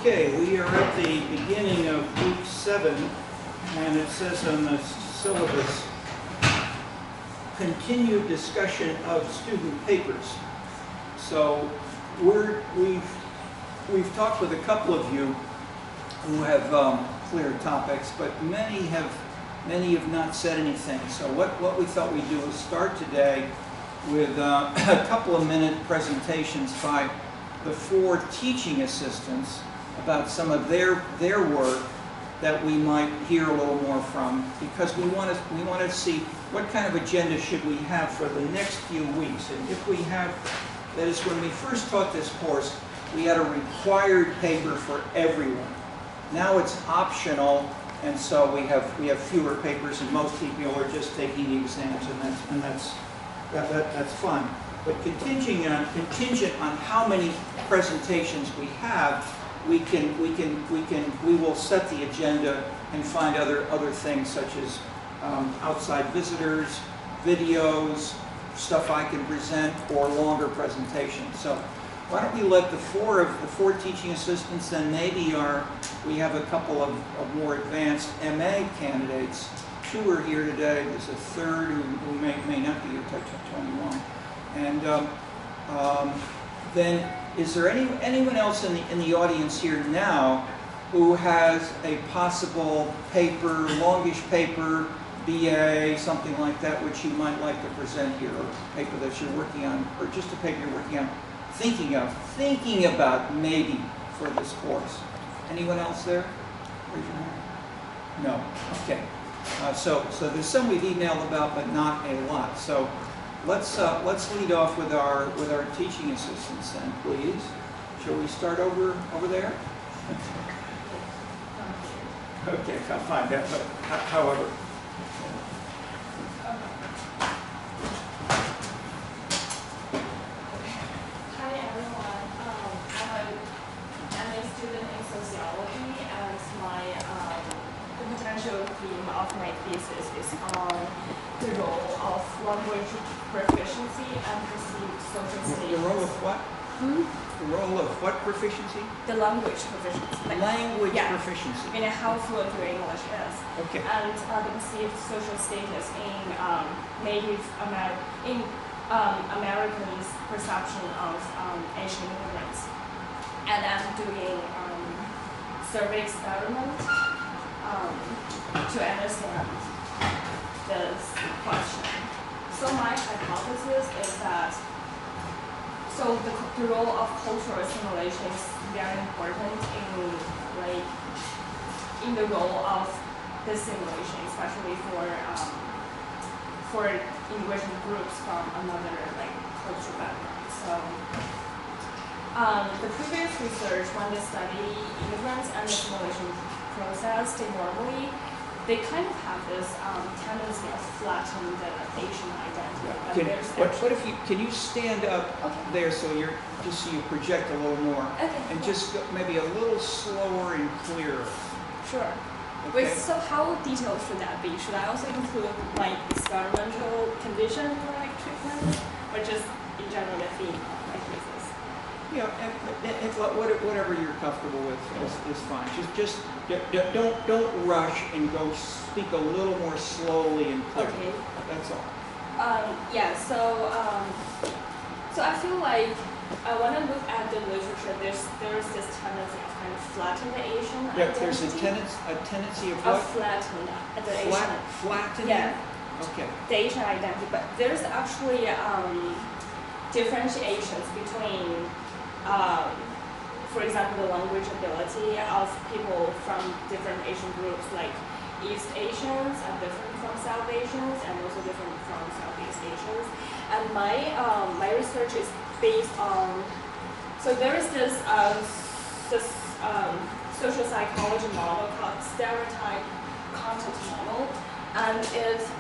Okay, we are at the beginning of week 7, and it says on the syllabus, continued discussion of student papers. So we've talked with a couple of you who have clear topics, but many have not said anything. So what we thought we'd do is start today with a couple of minute presentations by the 4 teaching assistants about some of their work that we might hear a little more from, because we want to see what kind of agenda should we have for the next few weeks. And if we have, that is, when we first taught this course, we had a required paper for everyone. Now it's optional, and so we have fewer papers, and most people are just taking the exams, and that's fun. But contingent on how many presentations we have, we will set the agenda and find other things such as outside visitors, videos, stuff I can present, or longer presentations. So why don't we let the 4 teaching assistants, and maybe we have a couple of more advanced MA candidates. 2 are here today. There's a third who may not be here till 21. And then, is there anyone else in the audience here now who has a possible paper, longish paper, BA, something like that, which you might like to present here, or a paper that you're working on, or just a paper you're working on, thinking about maybe for this course? Anyone else there? Raise your hand. No. Okay. So there's some we've emailed about, but not a lot. So let's lead off with our teaching assistants then, please. Shall we start over there? Okay, I'll find that. But however. Hi everyone. I'm a student in sociology, and the potential theme of my thesis is on the role of language proficiency and perceived social status. The role of what? The role of what proficiency? The language proficiency. Language proficiency. I mean, how fluent your English is. Okay. And the perceived social status in Americans' perception of Asian immigrants. And I'm doing survey experiment to understand this question. So my hypothesis is that the role of cultural assimilation is very important in the role of assimilation, especially for immigration groups from another cultural background. So the previous research, when they study immigrants and the assimilation process, they kind of have this tendency of flattening the Asian identity. Can you stand up there so you project a little more, and just maybe a little slower and clearer. Sure. Okay. Wait, so how detailed should that be? Should I also include experimental condition for treatment, or just in general the theme of my thesis? Yeah, whatever you're comfortable with is fine. Just don't rush and go speak a little more slowly and clearly. Okay. That's all. So I feel like when I look at the literature, there's this tendency of kind of flatten the Asian identity. Yeah, there's a tendency of what? Of flatten the Asian. Flattening? Yeah. Okay. The Asian identity, but there's actually differentiations between, for example, the language ability of people from different Asian groups, like East Asians are different from South Asians, and also different from Southeast Asians. And my research is based on, so there is this social psychology model called stereotype content model, and it's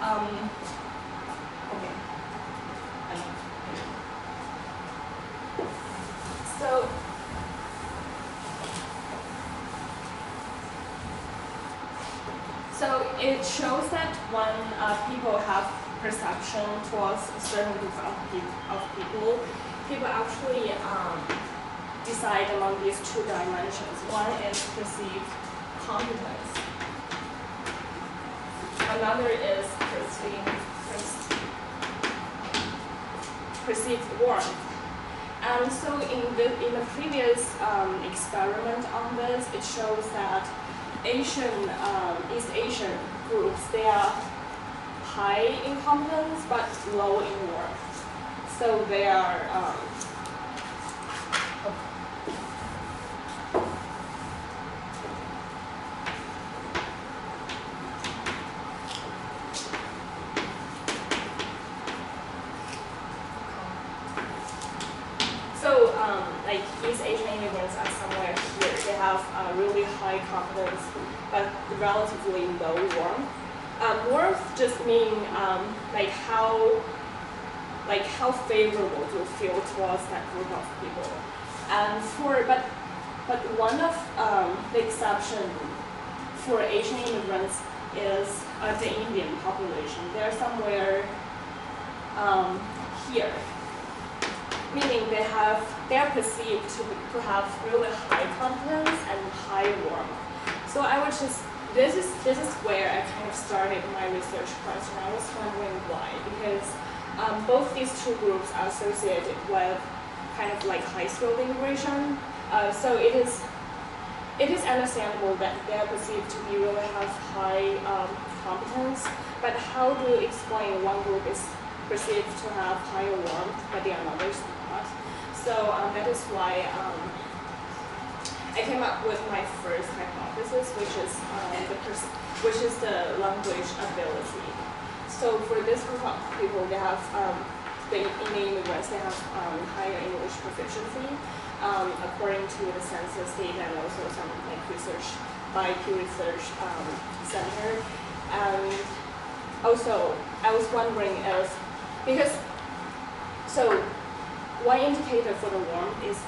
So it shows that when people have perception towards a certain group of people, people actually decide among these two dimensions. One is perceived competence. Another is perceived warmth. And so in the previous experiment on this, it shows that East Asian groups, they are high in competence but low in warmth. So they are like East Asian immigrants are somewhere here. They have really high competence, but relatively low warmth. Warmth just mean like how favorable do you feel towards that group of people. And but one of the exception for Asian immigrants is the Indian population. They're somewhere here. Meaning they are perceived to have really high confidence and high warmth. So I was just this is where I kind of started my research question. I was wondering why, because both these two groups are associated with kind of like high skilled immigration. So it is understandable that they are perceived to be really have high competence. But how do you explain one group is perceived to have higher warmth, but the others not? So that is why I came up with my first hypothesis, which is the language ability. So for this group of people, they have in the immigrants, they have higher English proficiency, according to the census data and also some like research by Pew Research Center. And also, I was wondering if so one indicator for the warmth is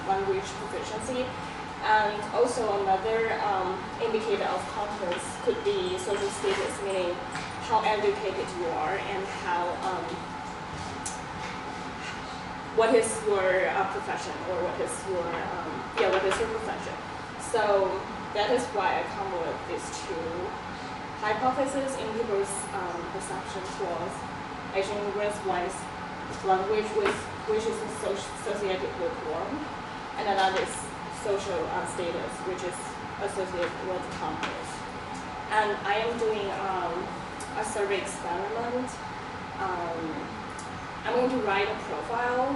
language proficiency, and also another indicator of competence could be social status, meaning how educated you are and how what is your profession, or what is your profession. So that is why I come with these two hypotheses in people's perception towards Asian immigrants. One is language, which is associated with warmth, and another is social status, which is associated with competence. And I am doing a survey experiment. I'm going to write a profile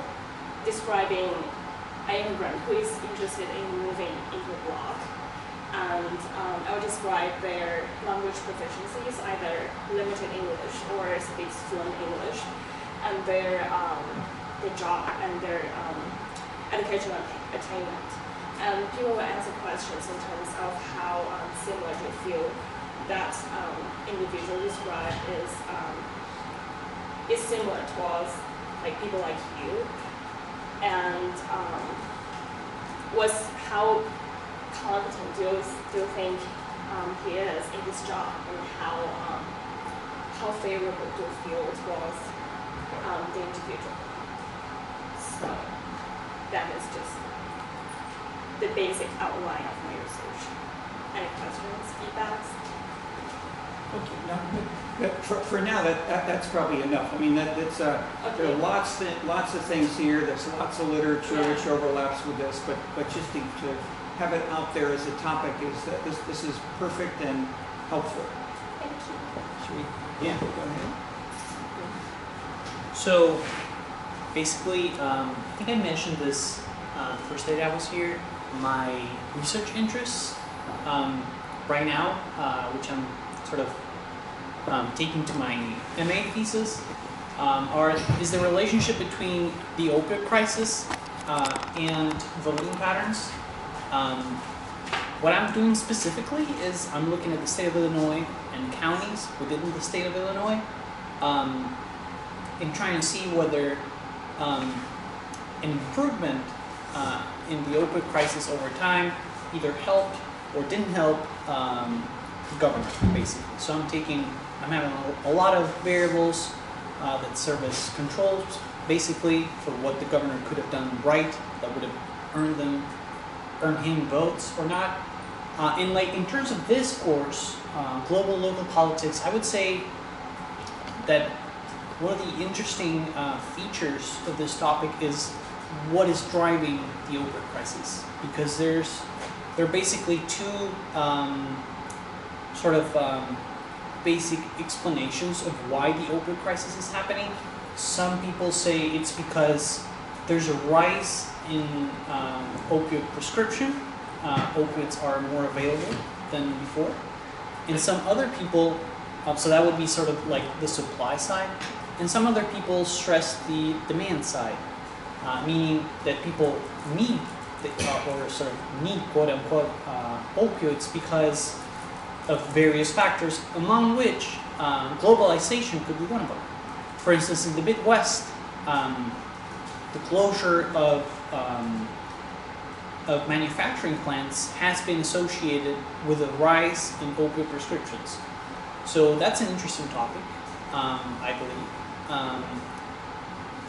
describing an immigrant who is interested in moving into a block. And I will describe their language proficiencies, either limited English or speaks fluent English, and their job and their educational attainment. And people will answer questions in terms of how similar they feel that individual described is similar towards like people like you, and was how competent do you think he is in this job, and how favorable do you feel towards the individual. So that is just the basic outline of my research. Any questions, feedbacks? Okay, no, for now that's probably enough. I mean that's there are lots of things here. There's lots of literature which overlaps with this, but just to have it out there as a topic is that this is perfect and helpful. Thank you. Should we? Yeah, go ahead. So basically, I think I mentioned this the first day that I was here. My research interests right now, which I'm sort of taking to my MA thesis, is the relationship between the opioid crisis and voting patterns. What I'm doing specifically is I'm looking at the state of Illinois and counties within the state of Illinois, and trying to see whether an improvement in the opioid crisis over time either helped or didn't help government, basically. So I'm having a lot of variables that serve as controls basically for what the governor could have done right that would have earned him votes or not. And like in terms of this course, global local politics, I would say that one of the interesting features of this topic is what is driving the opioid crisis, because there are basically two basic explanations of why the opioid crisis is happening. Some people say it's because there's a rise in opioid prescription. Opiates are more available than before. And some other people, so that would be sort of like the supply side. And some other people stress the demand side, meaning that people need quote unquote opioids because of various factors, among which globalization could be one of them. For instance, in the Midwest, the closure of manufacturing plants has been associated with a rise in opioid prescriptions. So that's an interesting topic, I believe,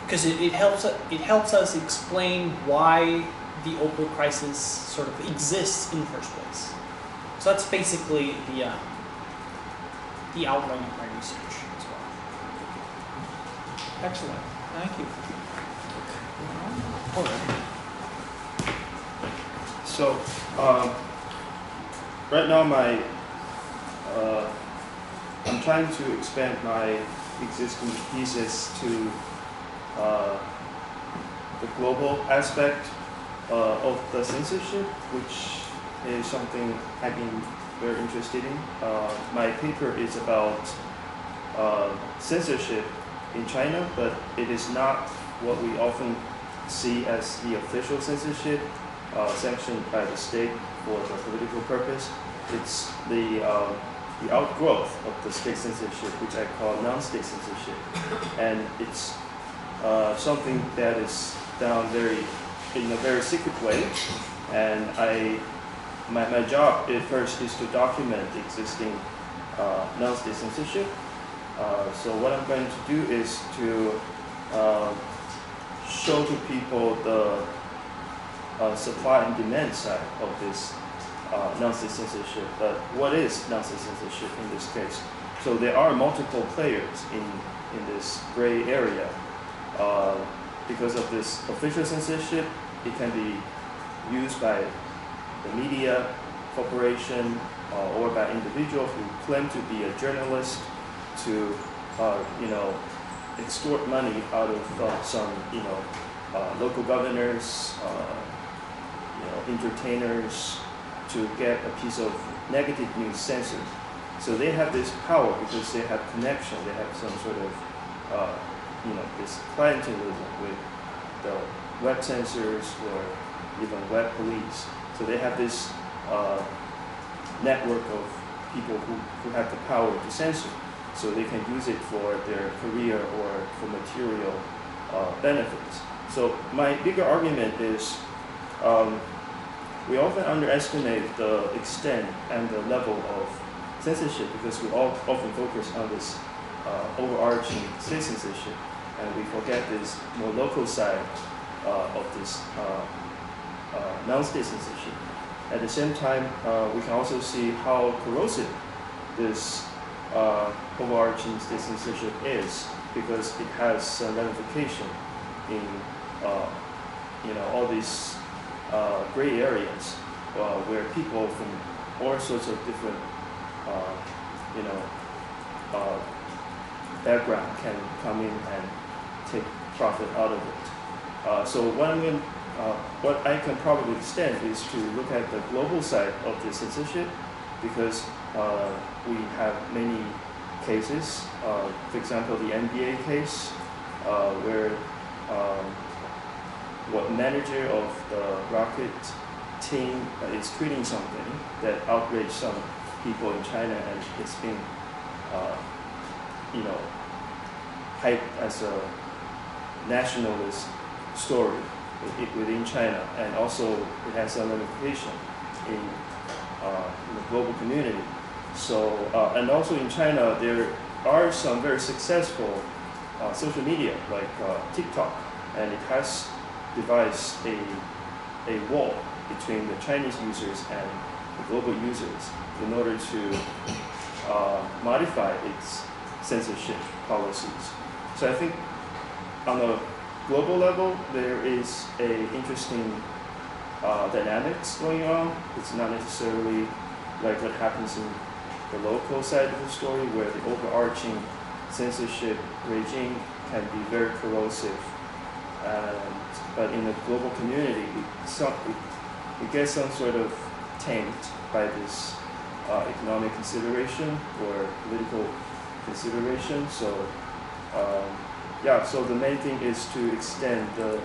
because it helps us explain why the opioid crisis sort of exists in the first place. So that's basically the outline of my research as well. Excellent, thank you. So, right now I'm trying to expand my existing thesis to the global aspect of the censorship, which is something I've been very interested in. My paper is about censorship in China, but it is not what we often see as the official censorship sanctioned by the state for the political purpose. It's the outgrowth of the state censorship, which I call non-state censorship, and it's something that is done in a very secret way. And my job at first is to document the existing non-state censorship. So what I'm going to do is to show to people the supply and demand side of this non-state censorship. But what is non-state censorship in this case? So there are multiple players in this gray area. Because of this official censorship, it can be used by the media corporation or by individuals who claim to be a journalist to extort money out of some local governors, entertainers, to get a piece of negative news censored. So they have this power because they have connection. They have some sort of this clientelism with the web censors or even web police. So they have this network of people who have the power to censor. So they can use it for their career or for material benefits. So my bigger argument is we often underestimate the extent and the level of censorship because we all often focus on this overarching state censorship, and we forget this more local side of this non-state censorship. At the same time, we can also see how corrosive this overarching state censorship is, because it has some ramification in all these gray areas where people from all sorts of different background can come in and take profit out of it. So what I can probably extend is to look at the global side of the censorship, because we have many cases. For example, the NBA case, where what manager of the Rocket team is tweeting something that outraged some people in China, and it's been hyped as a nationalist story within China, and also it has some ramification in the global community. So and also in China there are some very successful social media like TikTok, and it has devised a wall between the Chinese users and the global users in order to modify its censorship policies. So I think on a global level, there is a interesting dynamics going on. It's not necessarily like what happens in the local side of the story, where the overarching censorship regime can be very corrosive. But in the global community, it gets some sort of tamed by this economic consideration or political consideration. So so the main thing is to extend the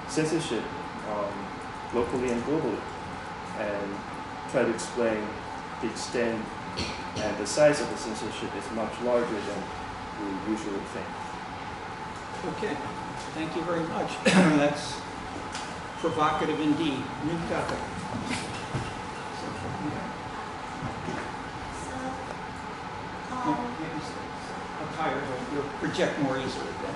censorship locally and globally, and try to explain the extent and the size of the censorship is much larger than we usually think. Okay, thank you very much. That's provocative indeed. New topic. I'm tired, you'll project more easily then.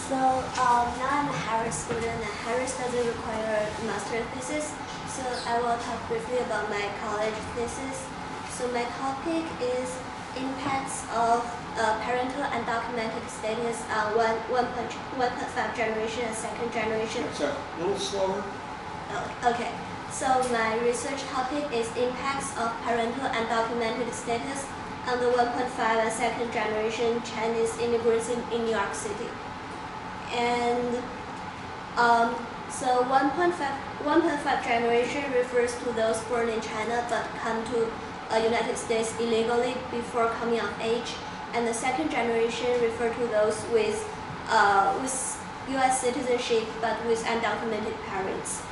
So now I'm a Harris student, and Harris doesn't require a master's thesis. So I will talk briefly about my college thesis. So my topic is impacts of parental undocumented status on 1.5 generation and second generation. So a little slower. Oh, okay. So my research topic is impacts of parental undocumented status on the 1.5 and second generation Chinese immigrants in New York City. And so 1.5 generation refers to those born in China but come to United States illegally before coming of age, and the second generation refer to those with U.S. citizenship but with undocumented parents.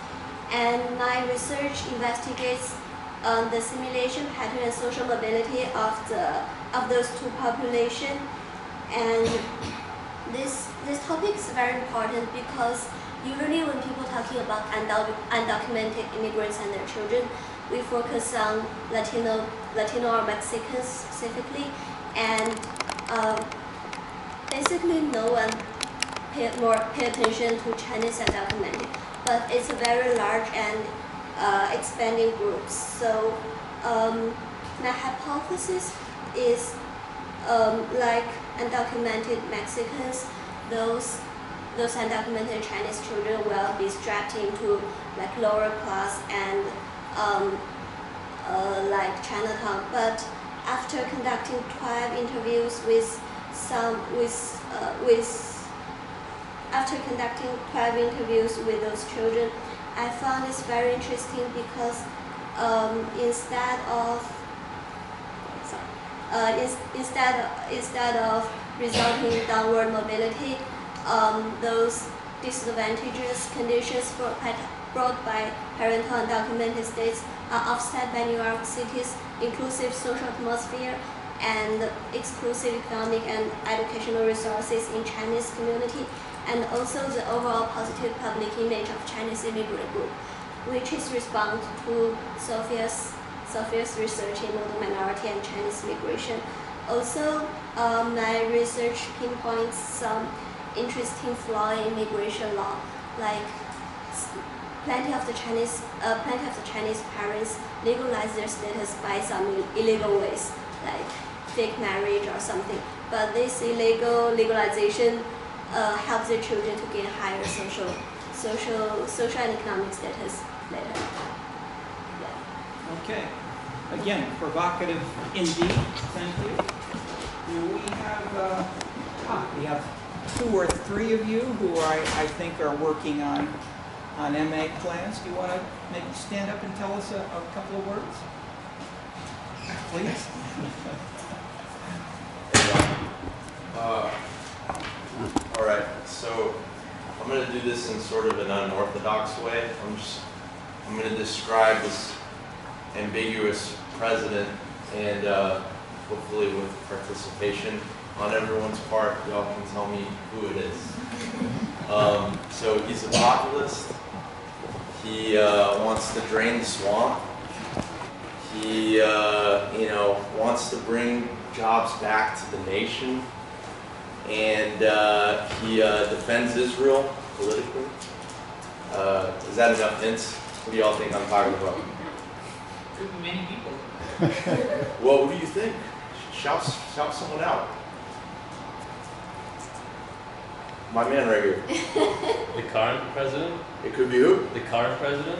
And my research investigates the simulation pattern and social mobility of those two populations. And this topic is very important because usually when people talking about undocumented immigrants and their children, we focus on Latino or Mexicans specifically, and basically no one pay attention to Chinese undocumented. But it's a very large and expanding group. So my hypothesis is like undocumented Mexicans, those undocumented Chinese children will be strapped into like lower class and like Chinatown. But after conducting 12 interviews after conducting 12 interviews with those children, I found this very interesting because instead of resulting in downward mobility, those disadvantageous conditions brought by parental undocumented states are offset by New York City's inclusive social atmosphere and exclusive economic and educational resources in Chinese community, and also the overall positive public image of Chinese immigrant group, which is response to Sophia's research in model minority and Chinese immigration. Also, my research pinpoints some interesting flaw in immigration law, like plenty of the Chinese parents legalize their status by some illegal ways, like fake marriage or something. But this illegal legalization helps their children to gain higher social and economic status later. Yeah. Okay. Again, provocative indeed. Thank you. Do we have 2 or 3 of you who I think are working on MA plans. Do you want to maybe stand up and tell us a couple of words? Please. All right, so I'm going to do this in sort of an unorthodox way. I'm going to describe this ambiguous president, and hopefully with participation on everyone's part, y'all can tell me who it is. So he's a populist. He wants to drain the swamp. He wants to bring jobs back to the nation. and he defends Israel politically. Is that enough hints? What do y'all think I'm talking about? Could be many people. Well, what do you think? Shout someone out. My man right here. The current president? It could be who? The current president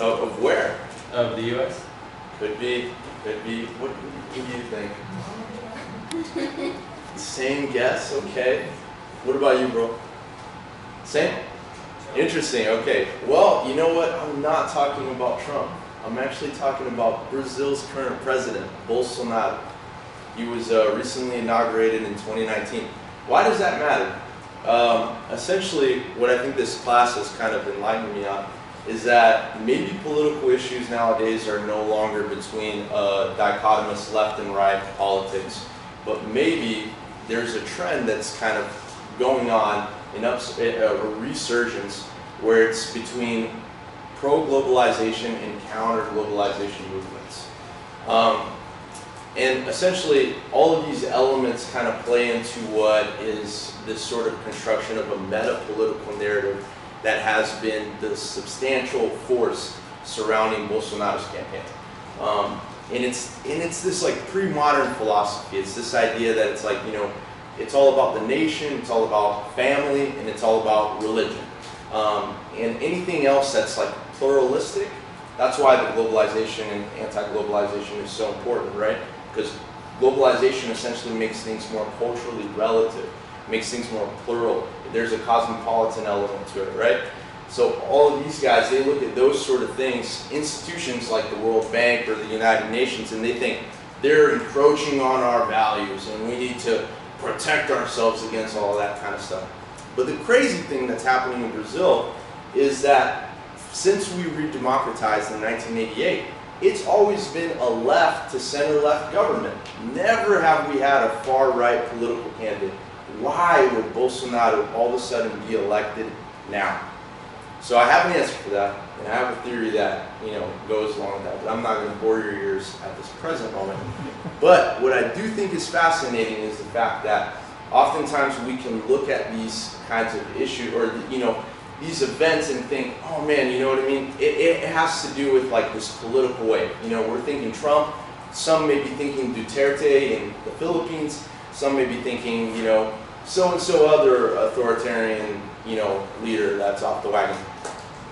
Of where? of the U.S.? Could be. What do you think? Same guess, okay. What about you, bro? Same? Interesting, okay. Well, you know what? I'm not talking about Trump. I'm actually talking about Brazil's current president, Bolsonaro. He was recently inaugurated in 2019. Why does that matter? Essentially, what I think this class has kind of enlightened me on is that maybe political issues nowadays are no longer between dichotomous left and right politics, but maybe there's a trend that's kind of going on in a resurgence where it's between pro-globalization and counter-globalization movements. And essentially, all of these elements kind of play into what is this sort of construction of a meta-political narrative that has been the substantial force surrounding Bolsonaro's campaign. And it's this like pre-modern philosophy. It's this idea that it's like, you know, it's all about the nation, it's all about family, and it's all about religion. And anything else that's like pluralistic, that's why the globalization and anti-globalization is so important, right? Because globalization essentially makes things more culturally relative, makes things more plural. There's a cosmopolitan element to it, right? So all of these guys, they look at those sort of things, institutions like the World Bank or the United Nations, and they think they're encroaching on our values and we need to protect ourselves against all of that kind of stuff. But the crazy thing that's happening in Brazil is that since we re-democratized in 1988, it's always been a left to center-left government. Never have we had a far-right political candidate. Why would Bolsonaro all of a sudden be elected now? So I have an answer for that, and I have a theory that, you know, goes along with that, but I'm not going to bore your ears at this present moment. But what I do think is fascinating is the fact that oftentimes we can look at these kinds of issues, or, you know, these events and think, oh man, you know what I mean? It has to do with like this political wave. You know, we're thinking Trump, some may be thinking Duterte in the Philippines, some may be thinking, you know, so-and-so other authoritarian, you know, leader that's off the wagon.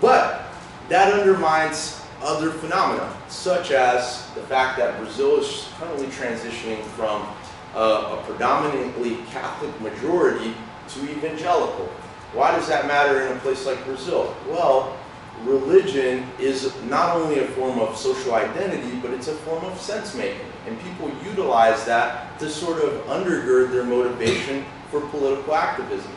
But that undermines other phenomena, such as the fact that Brazil is currently transitioning from a predominantly Catholic majority to evangelical. Why does that matter in a place like Brazil? Well, religion is not only a form of social identity, but it's a form of sense-making. And people utilize that to sort of undergird their motivation for political activism.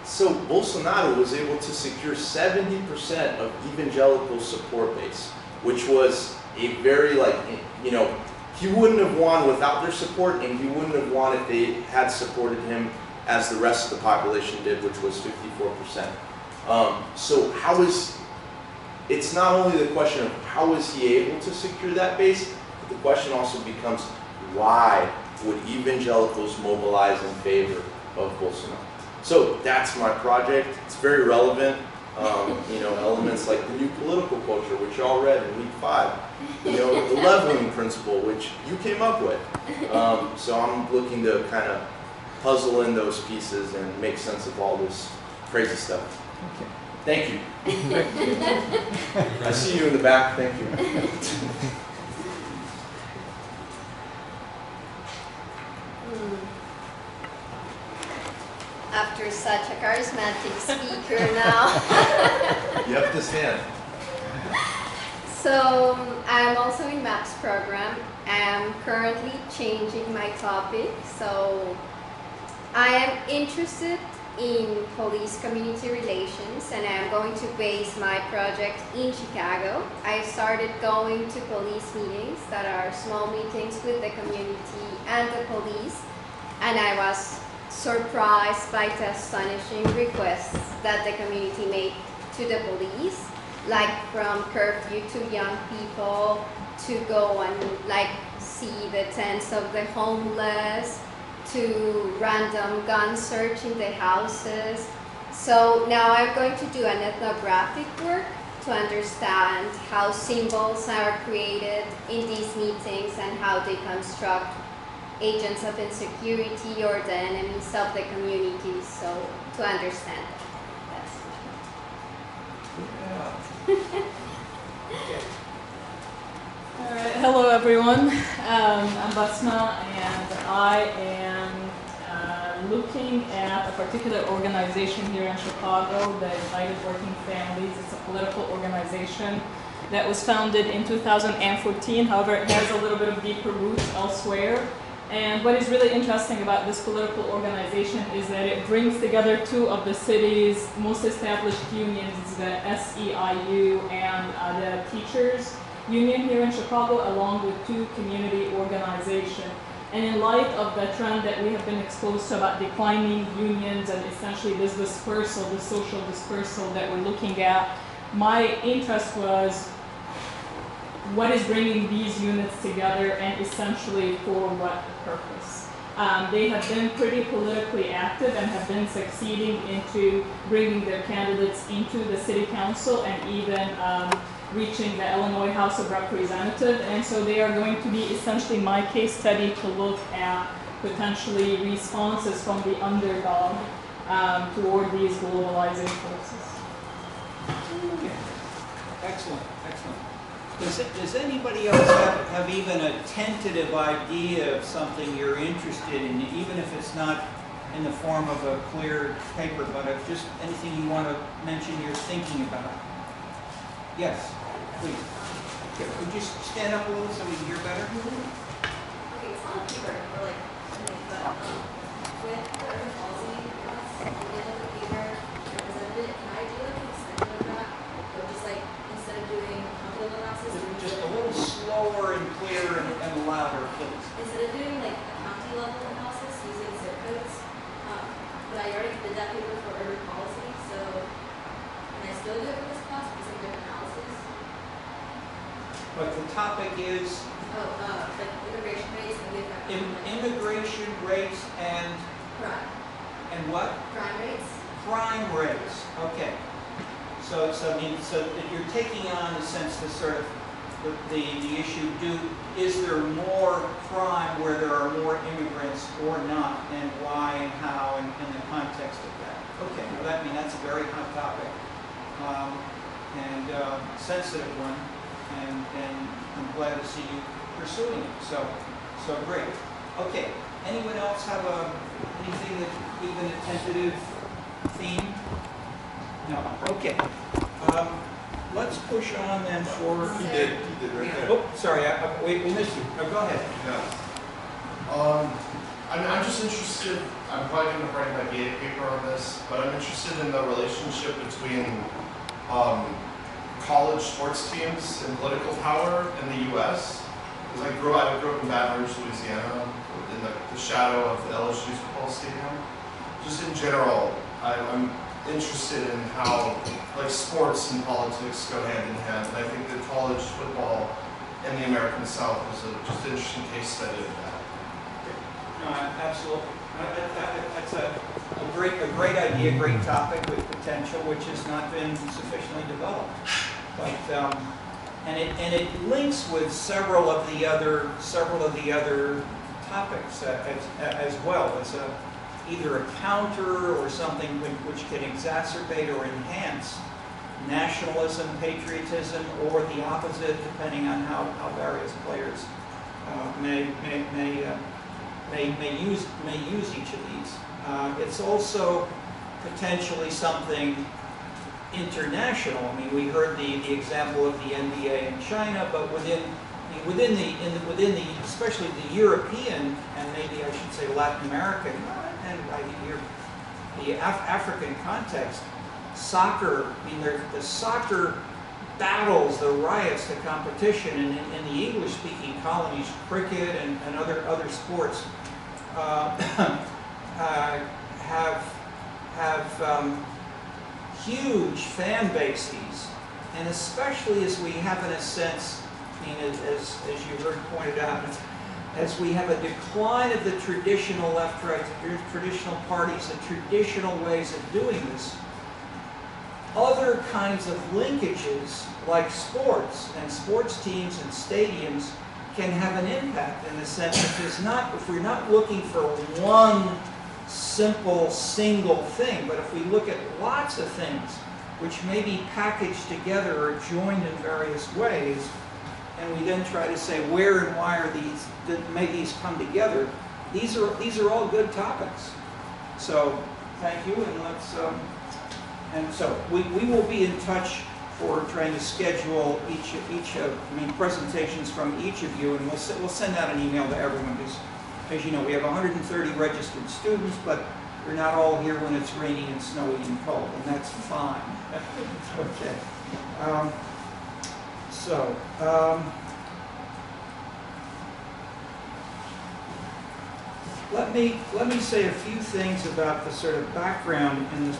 So Bolsonaro was able to secure 70% of evangelical support base, which was a very, like, you know, he wouldn't have won without their support, and he wouldn't have won if they had supported him as the rest of the population did, which was 54%. So how is, it's not only the question of how is he able to secure that base, but the question also becomes, why would evangelicals mobilize in favor of Bolsonaro? So that's my project. It's very relevant. You know, elements like the new political culture, which y'all read in week 5. You know, the leveling principle, which you came up with. So I'm looking to kind of puzzle in those pieces and make sense of all this crazy stuff. Okay. Thank you. I see you in the back. Thank you. After such a charismatic speaker now. You have to stand. So I'm also in MAPS program. I'm currently changing my topic. So I am interested in police community relations, and I'm going to base my project in Chicago. I started going to police meetings that are small meetings with the community and the police, and I was surprised by the astonishing requests that the community made to the police, like from curfew to young people, to go and like see the tents of the homeless, to random gun search in the houses. So now I'm going to do an ethnographic work to understand how symbols are created in these meetings and how they construct agents of insecurity or the enemies of the community, so to understand that. All right. Hello, everyone. I'm Basma, and I am looking at a particular organization here in Chicago, the United Working Families. It's a political organization that was founded in 2014. However, it has a little bit of deeper roots elsewhere. And what is really interesting about this political organization is that it brings together two of the city's most established unions, the SEIU and the Teachers Union here in Chicago, along with two community organizations. And in light of the trend that we have been exposed to about declining unions and essentially this dispersal, this social dispersal that we're looking at, my interest was what is bringing these units together and essentially for what purpose. They have been pretty politically active and have been succeeding into bringing their candidates into the city council and even reaching the Illinois House of Representatives. And so they are going to be essentially my case study to look at potentially responses from the underdog toward these globalizing forces. Okay. Excellent, excellent. Does anybody else have even a tentative idea of something you're interested in, even if it's not in the form of a clear paper, but if just anything you want to mention you're thinking about? Yes, please. Would you stand up a little so we can hear better? Okay, it's not a paper, or like something, but with the urban policy class, at the end of the paper, I presented it. Can I do like an extension of that? Or just like, instead of doing quantitative analysis, Just a little slower and clearer and louder, please. instead of doing like a county level analysis using zip codes, but I already did that paper for urban policy, so can I still do it for this class with some different analysis? But the topic is Like immigration rates and the effect on immigration rates and what? crime rates. Crime rates. Okay. So I mean, so if you're taking on, in a sense, the sort of the issue: is there more crime where there are more immigrants or not, and why and how, and in the context of that? Okay. Well, that's a very hot topic, and sensitive one, and I'm glad to see you pursuing it. So great. Okay. Anyone else have anything that even a tentative theme? No. Okay. Let's push on then for. He did right there. Oh, sorry. Wait, we missed you. Go ahead. Yeah. I'm just interested. I'm probably going to write my BA paper on this, but I'm interested in the relationship between college sports teams and political power in the U.S. Because I grew up in Baton Rouge, Louisiana, in the shadow of the LSU football stadium. Just in general, I'm interested in how like sports and politics go hand in hand, and I think that college football in the American South is just an interesting case study of that. No, absolutely. That's a great idea, great topic with potential, which has not been sufficiently developed. But and it links with several of the other topics as well. It's either a counter or something which can exacerbate or enhance nationalism, patriotism, or the opposite, depending on how various players may use each of these. It's also potentially something international. I mean, we heard the example of the NBA in China, but within the especially the European and maybe I should say Latin American and the African context, soccer. I mean, the soccer battles, the riots, the competition, and in the English-speaking colonies, cricket and other sports have huge fan bases, and especially as we have, in a sense, I mean, as you heard pointed out, as we have a decline of the traditional left-right, traditional parties, and traditional ways of doing this, other kinds of linkages like sports and sports teams and stadiums can have an impact in the sense that if we're not looking for one simple single thing, but if we look at lots of things which may be packaged together or joined in various ways, and we then try to say where and why are these, may these come together, these are all good topics. So thank you, and let's and so we will be in touch for trying to schedule presentations from each of you, and we'll send out an email to everyone, because as you know, we have 130 registered students, but they're not all here when it's raining and snowy and cold, and that's fine. Okay. Let me say a few things about the sort of background in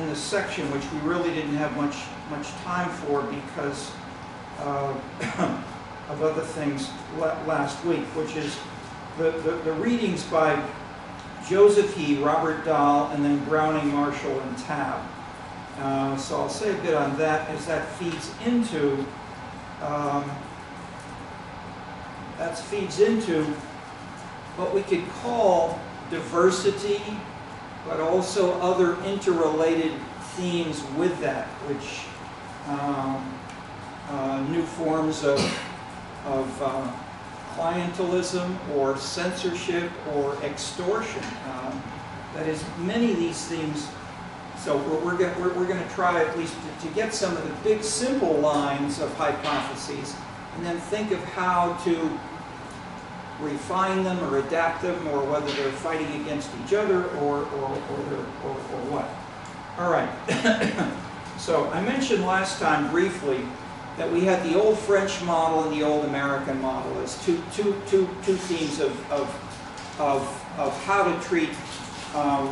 the section, which we really didn't have much time for because of other things last week, which is the readings by Joseph He, Robert Dahl, and then Browning, Marshall, and Tabb. So I'll say a bit on that as that feeds into what we could call diversity, but also other interrelated themes with that, which new forms of clientelism or censorship or extortion. That is, many of these themes. So we're going to try at least to get some of the big simple lines of hypotheses, and then think of how to refine them or adapt them, or whether they're fighting against each other or what. All right. So I mentioned last time briefly that we had the old French model and the old American model as two themes of how to treat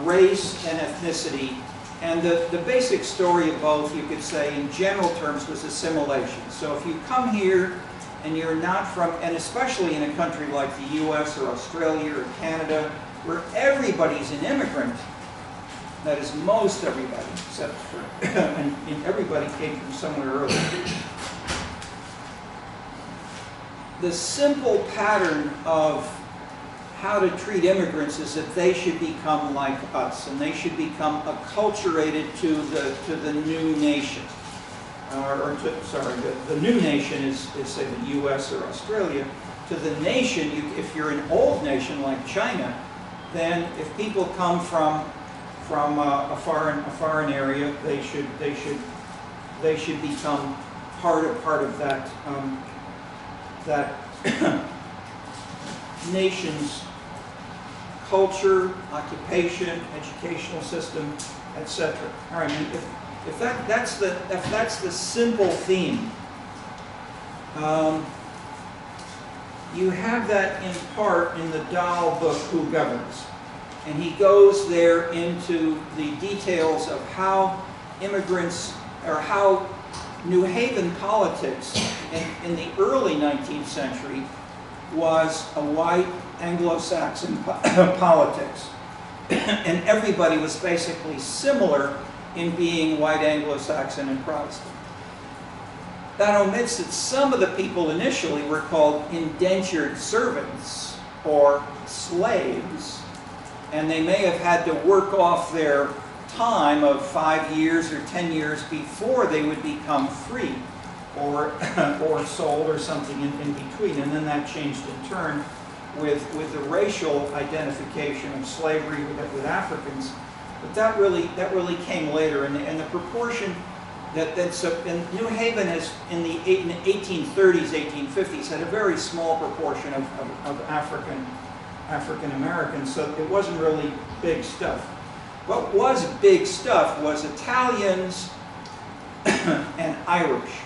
race and ethnicity. And the basic story of both, you could say, in general terms, was assimilation. So if you come here and you're not from, and especially in a country like the US or Australia or Canada, where everybody's an immigrant, that is most everybody, except for, and everybody came from somewhere earlier. The simple pattern of how to treat immigrants is that they should become like us, and they should become acculturated to the new nation. The new nation is say the U.S. or Australia. To the nation, if you're an old nation like China, then if people come from a foreign area, they should become part of that nation's culture, occupation, educational system, etc. All right. If that's the simple theme, you have that in part in the Dahl book, Who Governs? And he goes there into the details of how immigrants, or how New Haven politics in the early 19th century was a white Anglo-Saxon politics. And everybody was basically similar in being white Anglo-Saxon and Protestant. That omits that some of the people initially were called indentured servants or slaves, and they may have had to work off their time of 5 years or 10 years before they would become free, or sold, or something in between. And then that changed in turn with the racial identification of slavery with Africans. But that really came later, and the proportion and New Haven has in the 1830s, 1850s had a very small proportion of African Americans, so it wasn't really big stuff. What was big stuff was Italians and Irish.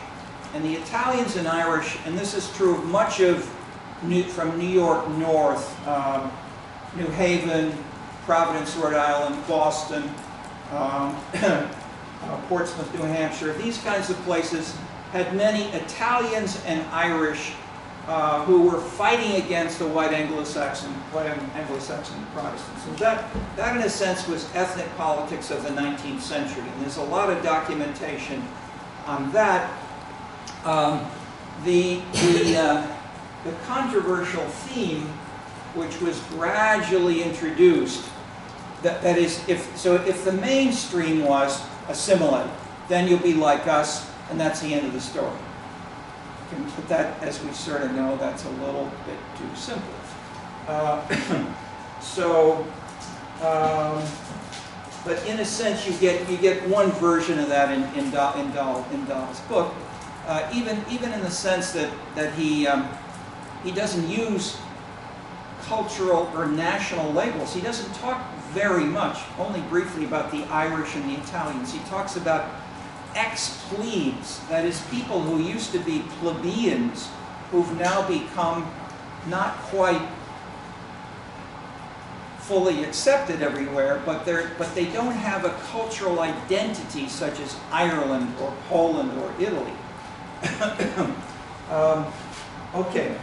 And the Italians and Irish, and this is true of much of from New York north, New Haven, Providence, Rhode Island, Boston, Portsmouth, New Hampshire, these kinds of places had many Italians and Irish who were fighting against the white Anglo-Saxon Protestants. And that in a sense was ethnic politics of the 19th century. And there's a lot of documentation on that. The controversial theme, which was gradually introduced, that is, if the mainstream was assimilate, then you'll be like us, and that's the end of the story. But that, as we sort of know, that's a little bit too simple. But in a sense, you get one version of that in Dahl's book, even in the sense that he doesn't use cultural or national labels. He doesn't talk very much, only briefly, about the Irish and the Italians. He talks about ex-plebes, that is, people who used to be plebeians, who've now become not quite fully accepted everywhere, but they don't have a cultural identity such as Ireland or Poland or Italy. Okay.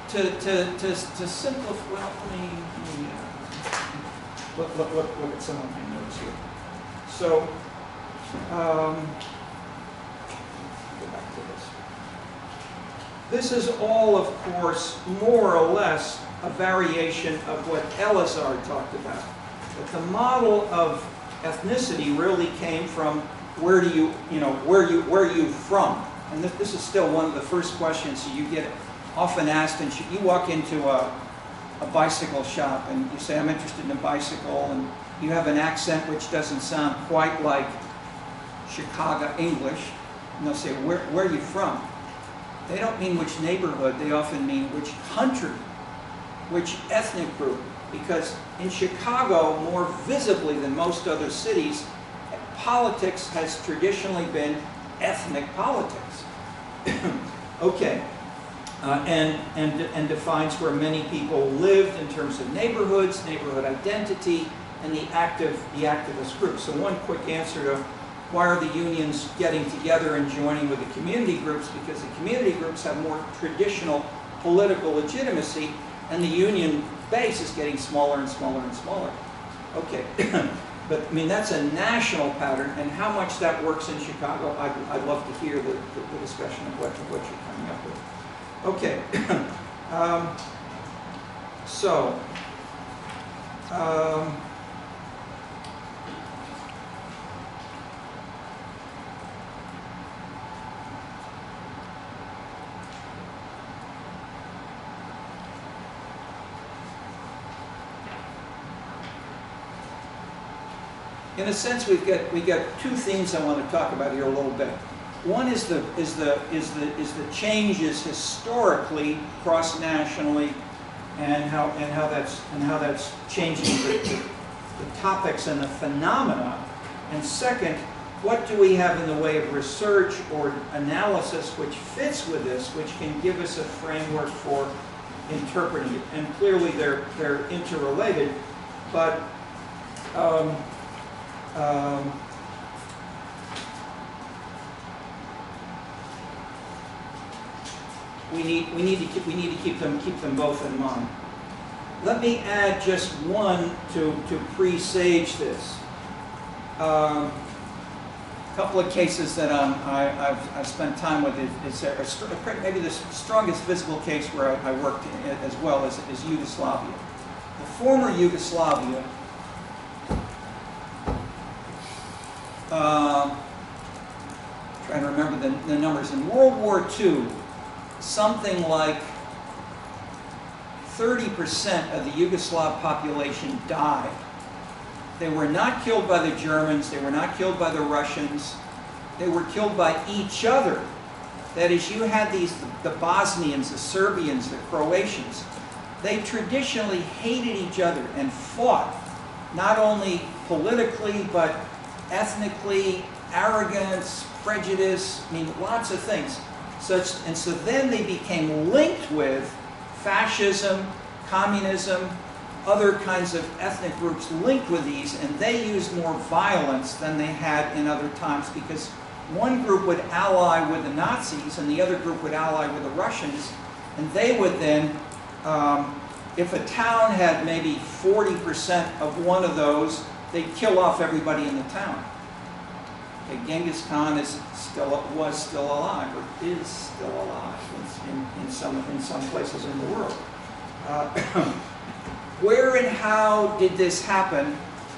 To simplify, well, let me look at some of my notes here. So, go back to this. This is all, of course, more or less a variation of what Elazar talked about. But the model of ethnicity really came from where are you from? And this is still one of the first questions you get often asked. And you walk into a bicycle shop and you say, I'm interested in a bicycle, and you have an accent which doesn't sound quite like Chicago English, and they'll say, where are you from? They don't mean which neighborhood, they often mean which country, which ethnic group, because in Chicago, more visibly than most other cities, politics has traditionally been ethnic politics. Okay. And defines where many people lived in terms of neighborhoods, neighborhood identity, and the activist groups. So one quick answer to why are the unions getting together and joining with the community groups? Because the community groups have more traditional political legitimacy, and the union base is getting smaller and smaller and smaller. Okay, but I mean that's a national pattern, and how much that works in Chicago, I'd love to hear the discussion of what you're coming up with. Okay, in a sense, we got two themes I want to talk about here a little bit. One is the changes historically, cross-nationally, and how that's changing the topics and the phenomena. And second, what do we have in the way of research or analysis which fits with this, which can give us a framework for interpreting it? And clearly they're interrelated, but we need to keep them both in mind. Let me add just one to presage this. A couple of cases that I've spent time with is maybe the strongest physical case where I worked as well is Yugoslavia. The former Yugoslavia. Trying to remember the numbers. In World War II, something like 30% of the Yugoslav population died. They were not killed by the Germans, they were not killed by the Russians, they were killed by each other. That is, you had the Bosnians, the Serbians, the Croatians. They traditionally hated each other and fought, not only politically, but ethnically, arrogance, prejudice, I mean, lots of things. So then they became linked with fascism, communism, other kinds of ethnic groups linked with these, and they used more violence than they had in other times because one group would ally with the Nazis and the other group would ally with the Russians, and they would then, if a town had maybe 40% of one of those, they'd kill off everybody in the town. Okay, Genghis Khan was still alive, or is still alive in some places in the world. Where and how did this happen?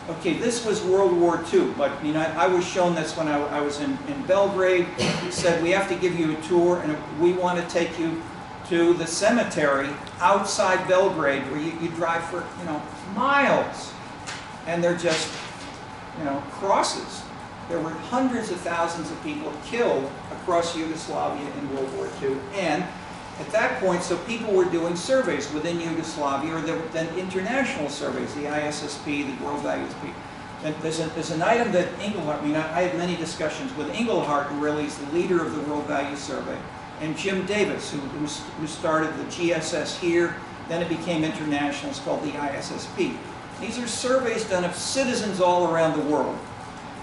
Okay, this was World War II, but I was shown this when I was in Belgrade. He said, we have to give you a tour, and we want to take you to the cemetery outside Belgrade, where you drive for miles, and they're just crosses. There were hundreds of thousands of people killed across Yugoslavia in World War II, and at that point, so people were doing surveys within Yugoslavia, or then international surveys, the ISSP, the World Values P. And there's an item that Engelhardt, I had many discussions with Engelhardt, who really is the leader of the World Values Survey, and Jim Davis, who started the GSS here, then it became international, it's called the ISSP. These are surveys done of citizens all around the world.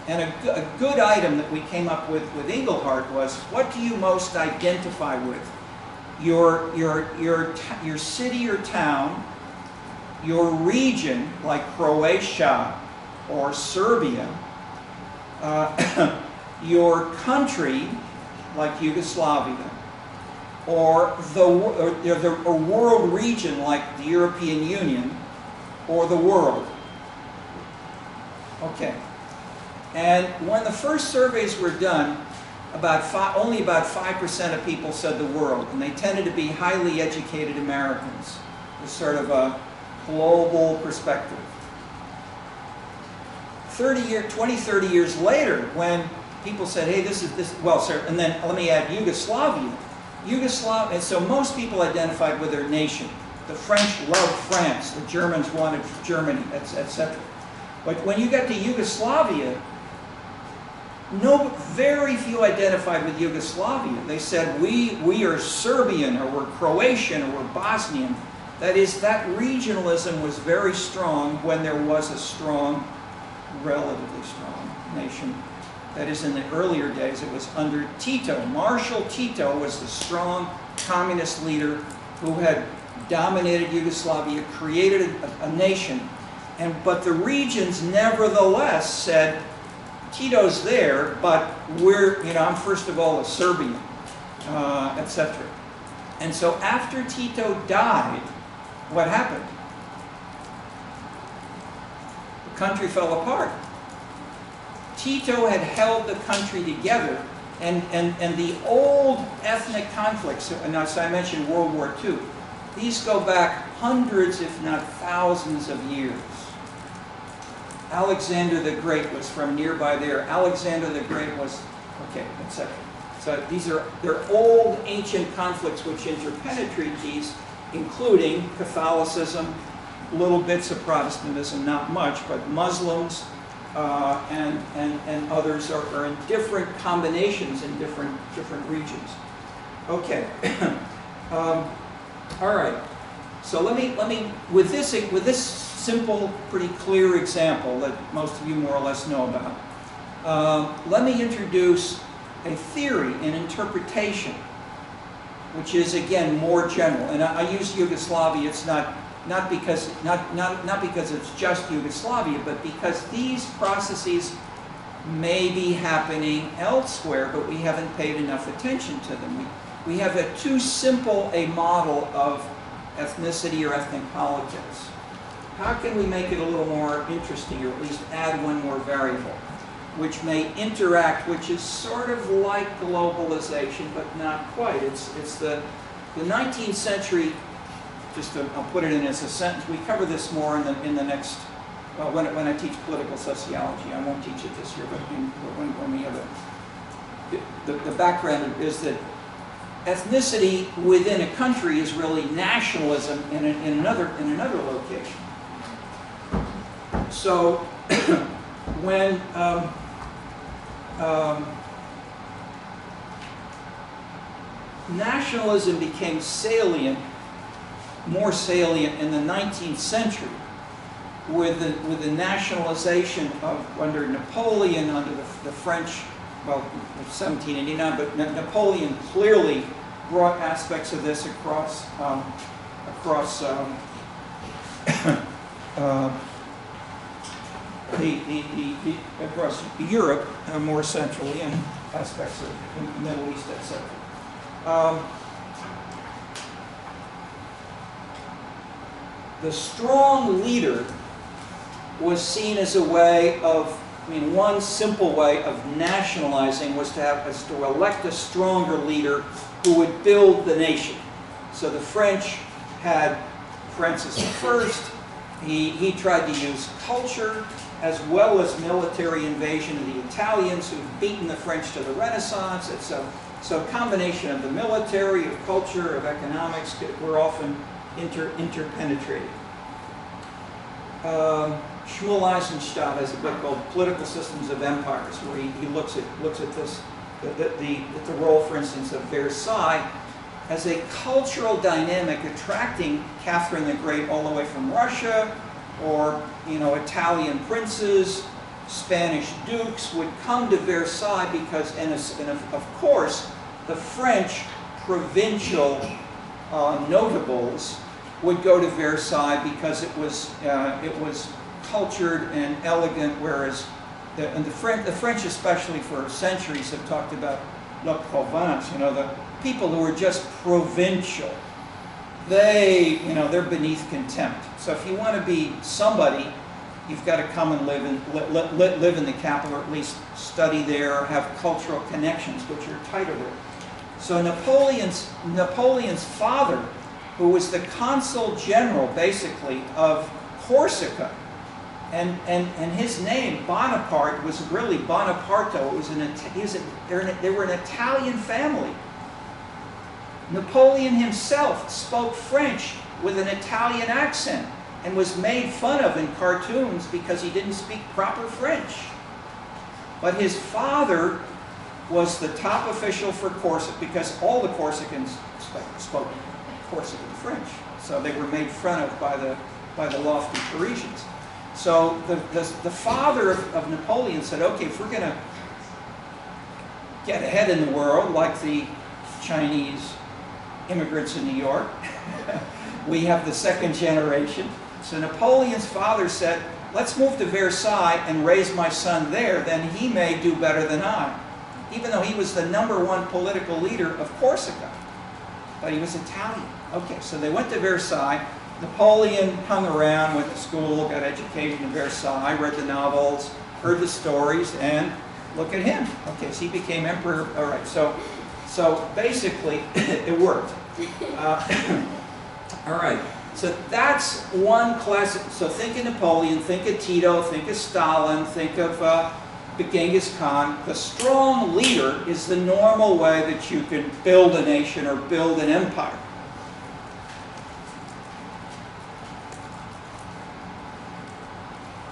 And a good item that we came up with Engelhardt was, what do you most identify with? Your city or town, your region, like Croatia or Serbia, your country, like Yugoslavia, or a world region, like the European Union, or the world. Okay. And when the first surveys were done, only about 5% of people said the world, and they tended to be highly educated Americans, with sort of a global perspective. 20, 30 years later, when people said, hey, well, sir, and then let me add Yugoslavia. And so most people identified with their nation. The French loved France, the Germans wanted Germany, etc. But when you got to Yugoslavia, very few identified with Yugoslavia. They said, we are Serbian, or we're Croatian, or we're Bosnian. That is, that regionalism was very strong when there was a strong, relatively strong nation. That is, in the earlier days, it was under Tito. Marshal Tito was the strong communist leader who had dominated Yugoslavia, created a nation. But the regions nevertheless said, Tito's there, but I'm first of all a Serbian, etc. And so after Tito died, what happened? The country fell apart. Tito had held the country together, and the old ethnic conflicts, and as I mentioned, World War II, these go back hundreds, if not thousands of years. Alexander the Great was from nearby there. Alexander the Great was, okay, etc. So they're old, ancient conflicts which interpenetrate these, including Catholicism, little bits of Protestantism, not much, but Muslims and others are in different combinations in different regions. Okay. All right. So let me with this simple, pretty clear example that most of you more or less know about, let me introduce a theory, an interpretation, which is again more general. And I use Yugoslavia. It's not because it's just Yugoslavia, but because these processes may be happening elsewhere, but we haven't paid enough attention to them. We have too simple a model of ethnicity or ethnic politics. How can we make it a little more interesting, or at least add one more variable, which may interact, which is sort of like globalization, but not quite. It's the 19th century, I'll put it in as a sentence. We cover this more in the next, well, when I teach political sociology. I won't teach it this year, but when we have the background is that ethnicity within a country is really nationalism in another location. So when nationalism became more salient in the 19th century, with the nationalization of under Napoleon, under the French well, 1789, but Napoleon clearly brought aspects of this across across Europe, more centrally, and aspects of the Middle East, etc. The strong leader was seen as a way of, one simple way of nationalizing was to elect a stronger leader who would build the nation. So the French had Francis I. He tried to use culture as well as military invasion of the Italians who've beaten the French to the Renaissance. So a combination of the military, of culture, of economics were often interpenetrating. Shmuel Eisenstadt has a book called Political Systems of Empires, where he looks at this, the role, for instance, of Versailles as a cultural dynamic attracting Catherine the Great all the way from Russia, or Italian princes, Spanish dukes would come to Versailles because, and of course, the French provincial notables would go to Versailles because it was cultured and elegant, whereas the French, especially for centuries, have talked about la province, the people who are just provincial. They're beneath contempt. So if you want to be somebody, you've got to come and live in the capital, or at least study there, or have cultural connections, which are tighter there. So Napoleon's father, who was the consul general, basically, of Corsica, and his name, Bonaparte, was really Bonaparto. It was they were an Italian family. Napoleon himself spoke French with an Italian accent and was made fun of in cartoons because he didn't speak proper French. But his father was the top official for Corsica, because all the Corsicans spoke Corsican French. So they were made fun of by the lofty Parisians. So the father of Napoleon said, okay, if we're going to get ahead in the world like the Chinese immigrants in New York, we have the second generation. So Napoleon's father said, let's move to Versailles and raise my son there, then he may do better than I. Even though he was the #1 political leader of Corsica. But he was Italian. Okay, so they went to Versailles. Napoleon hung around, went to school, got education in Versailles, read the novels, heard the stories, and look at him. Okay, so he became emperor. All right, so basically, it worked. All right, so that's one classic. So think of Napoleon, think of Tito, think of Stalin, think of Genghis Khan. The strong leader is the normal way that you can build a nation or build an empire.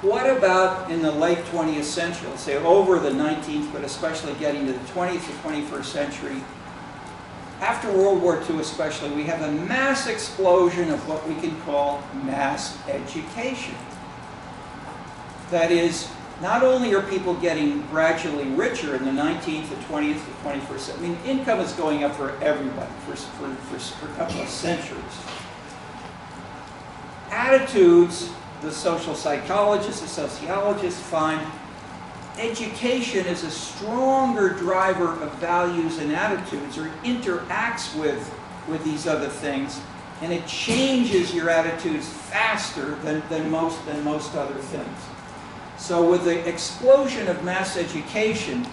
What about in the late 20th century, let's say over the 19th, but especially getting to the 20th or 21st century? After World War II especially, we have a mass explosion of what we can call mass education. That is, not only are people getting gradually richer in the 19th, the 20th, the 21st, I mean, income is going up for everybody for a couple of centuries. Attitudes, the social psychologists, the sociologists find education is a stronger driver of values and attitudes, or interacts with these other things, and it changes your attitudes faster than most other things. So with the explosion of mass education,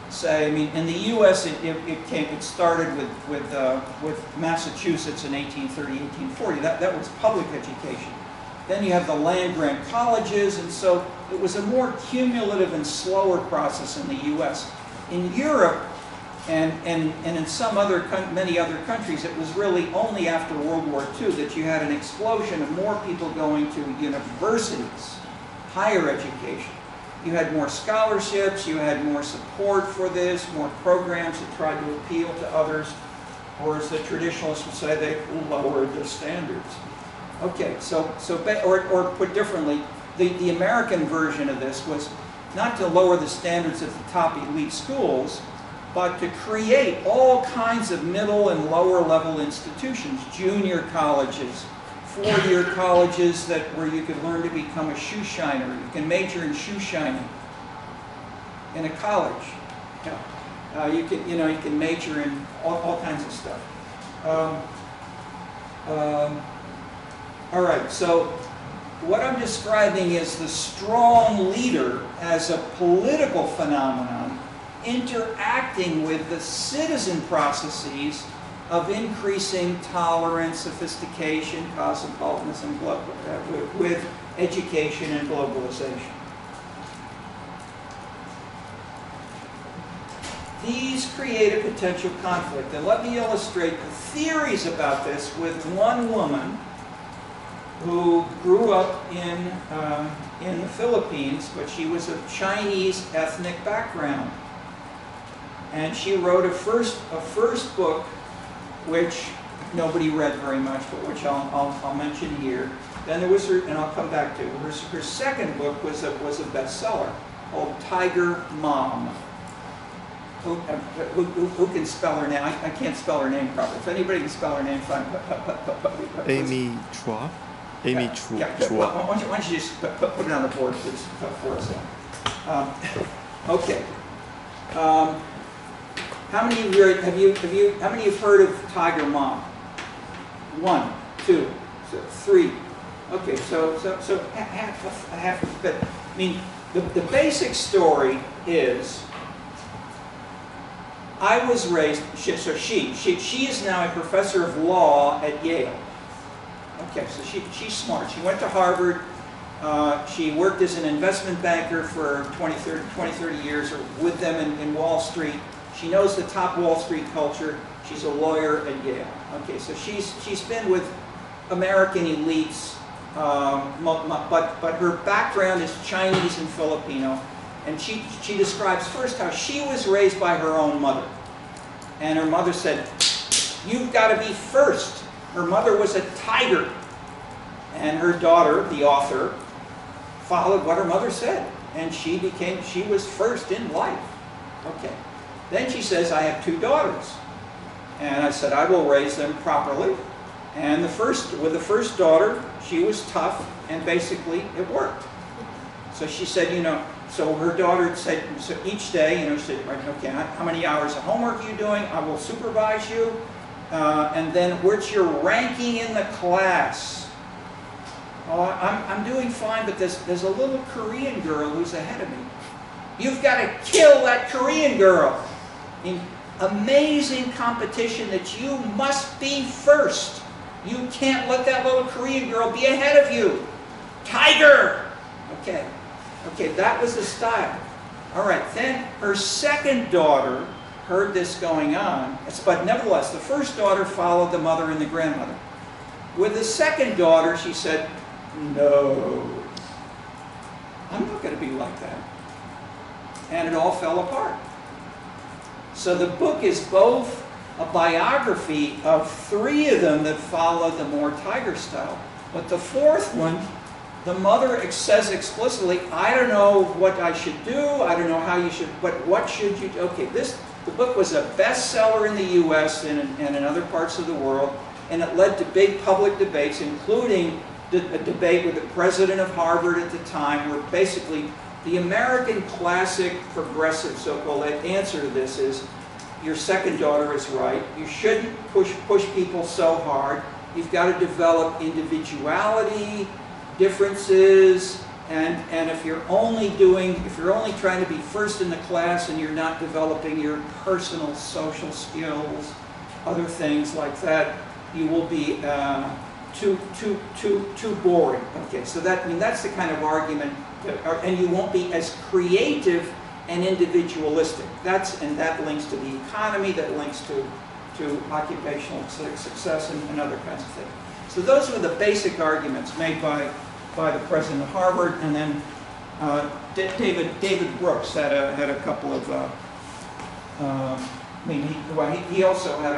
say, I mean, in the U.S. it started with Massachusetts in 1830, 1840. That was public education. Then you have the land-grant colleges, and so it was a more cumulative and slower process in the U.S. In Europe, and in many other countries, it was really only after World War II that you had an explosion of more people going to universities, higher education. You had more scholarships, you had more support for this, more programs that tried to appeal to others, or as the traditionalists would say, they lowered the standards. Okay, or put differently, the American version of this was not to lower the standards of the top elite schools, but to create all kinds of middle and lower level institutions, junior colleges, four-year colleges where you could learn to become a shoe shiner. You can major in shoe shining in a college. You can major in all kinds of stuff. All right, so what I'm describing is the strong leader as a political phenomenon interacting with the citizen processes of increasing tolerance, sophistication, cosmopolitanism, with education and globalization. These create a potential conflict. And let me illustrate the theories about this with one woman who grew up in the Philippines, but she was of Chinese ethnic background. And she wrote a first book, which nobody read very much, but which I'll mention here. Then there was and I'll come back to her second book was a bestseller called Tiger Mom. Who can spell her name? I can't spell her name properly. If anybody can spell her name, fine. Amy Chua. Amy Chua. Yeah. Why don't you just put it on the board, please, for us. Okay. How many of you how many have heard of Tiger Mom? 1, 2, 3. Okay, so half of it. I mean, the basic story is I was raised. She is now a professor of law at Yale. Okay, so she's smart. She went to Harvard. She worked as an investment banker for 20, 30 years, or with them in Wall Street. She knows the top Wall Street culture. She's a lawyer at Yale. Okay, so she's been with American elites, but her background is Chinese and Filipino. And she describes first how she was raised by her own mother. And her mother said, "You've got to be first." Her mother was a tiger. And her daughter, the author, followed what her mother said. And she was first in life. Okay. Then she says, "I have 2 daughters." And I said, "I will raise them properly." And with the first daughter, she was tough, and basically it worked. So she said, so her daughter said, so each day, she said, "Okay, how many hours of homework are you doing? I will supervise you. And then what's your ranking in the class?" "Oh, I'm doing fine, but there's a little Korean girl who's ahead of me." "You've got to kill that Korean girl." I mean, amazing competition that you must be first. You can't let that little Korean girl be ahead of you. Tiger! Okay, that was the style. All right, then her second daughter heard this going on, but nevertheless, the first daughter followed the mother and the grandmother. With the second daughter, she said, "No, I'm not going to be like that." And it all fell apart. So the book is both a biography of 3 of them that follow the more tiger style, but the 4th one, the mother says explicitly, "I don't know what I should do, I don't know how you should, but what should you do?" Okay, the book was a bestseller in the US and in other parts of the world, and it led to big public debates, including a debate with the president of Harvard at the time, where basically the American classic progressive so-called answer to this is, your second daughter is right. You shouldn't push people so hard. You've got to develop individuality, differences, and if you're only trying to be first in the class and you're not developing your personal social skills, other things like that, you will be too boring. Okay, so that's the kind of argument, and you won't be as creative and individualistic. And that links to the economy, that links to occupational success and other kinds of things. So those were the basic arguments made by the president of Harvard, and then David Brooks had a couple of. He also had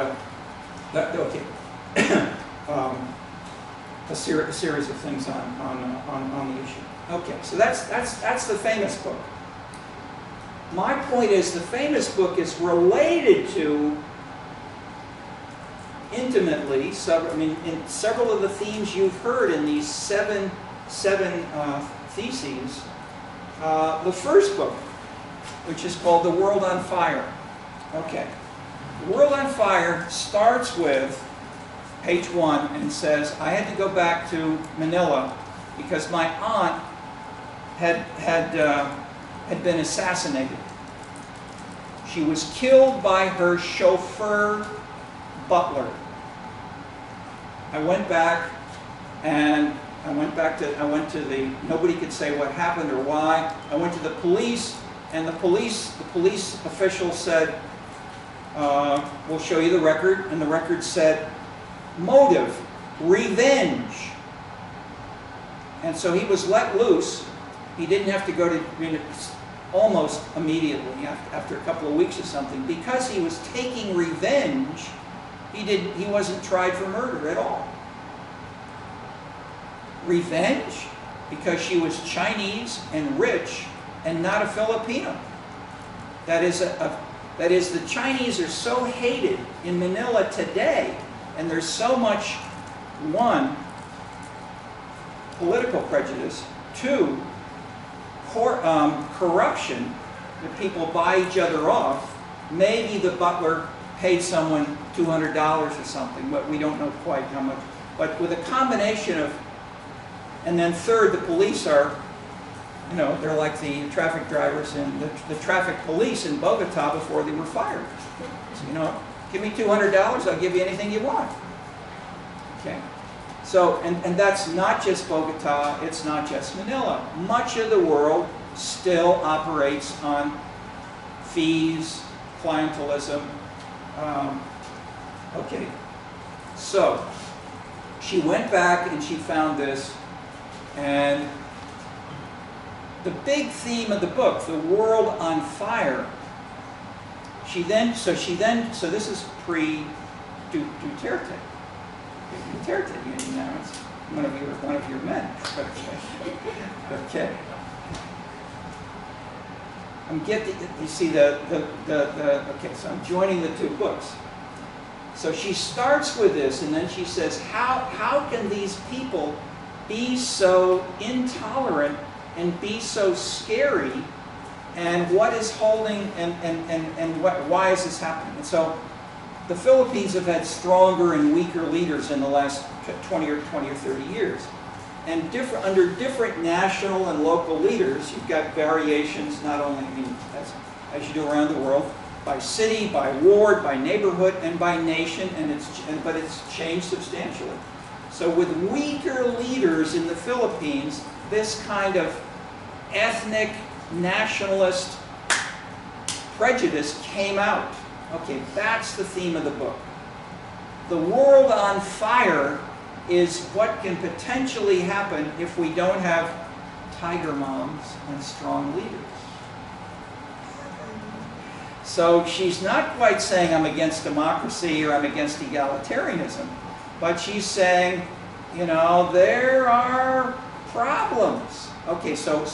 a series of things on the issue. Okay, so that's the famous book. my point is the famous book is related to intimately, in several of the themes you've heard in these seven theses. The first book, which is called The World on Fire. Okay. The World on Fire starts with page 1 and says, I had to go back to Manila because my aunt had been assassinated. She was killed by her chauffeur butler. I went back and I went to the, nobody could say what happened or why. I went to the police, and the police official said, we'll show you the record, and the record said, motive, revenge. And so he was let loose. He didn't have to go to, almost immediately, after a couple of weeks or something, because he was taking revenge. He wasn't tried for murder at all. Revenge because she was Chinese and rich and not a Filipino. That is the Chinese are so hated in Manila today, and there's so much, one, political prejudice, two, corruption, that people buy each other off. Maybe the butler paid someone $200 or something, but we don't know quite how much. But with a combination of, and then third, the police are, they're like the traffic drivers and the traffic police in Bogota before they were fired. So, give me $200, I'll give you anything you want. Okay. So, and that's not just Bogota, it's not just Manila. Much of the world still operates on fees, clientelism. Okay, so she went back and she found this, and the big theme of the book, the world on fire. So this is pre-Duterte. Duterte, now it's one of your men. Okay. You see okay, so I'm joining the two books. So she starts with this, and then she says, how can these people be so intolerant and be so scary, and what is holding, and why is this happening? And so the Philippines have had stronger and weaker leaders in the last 20 or 30 years. And under different national and local leaders, you've got variations, not only, as you do around the world, by city, by ward, by neighborhood, and by nation, but it's changed substantially. So with weaker leaders in the Philippines, this kind of ethnic, nationalist prejudice came out. Okay, that's the theme of the book. The world on fire is what can potentially happen if we don't have tiger moms and strong leaders. So she's not quite saying I'm against democracy or I'm against egalitarianism, but she's saying, there are problems. Okay, so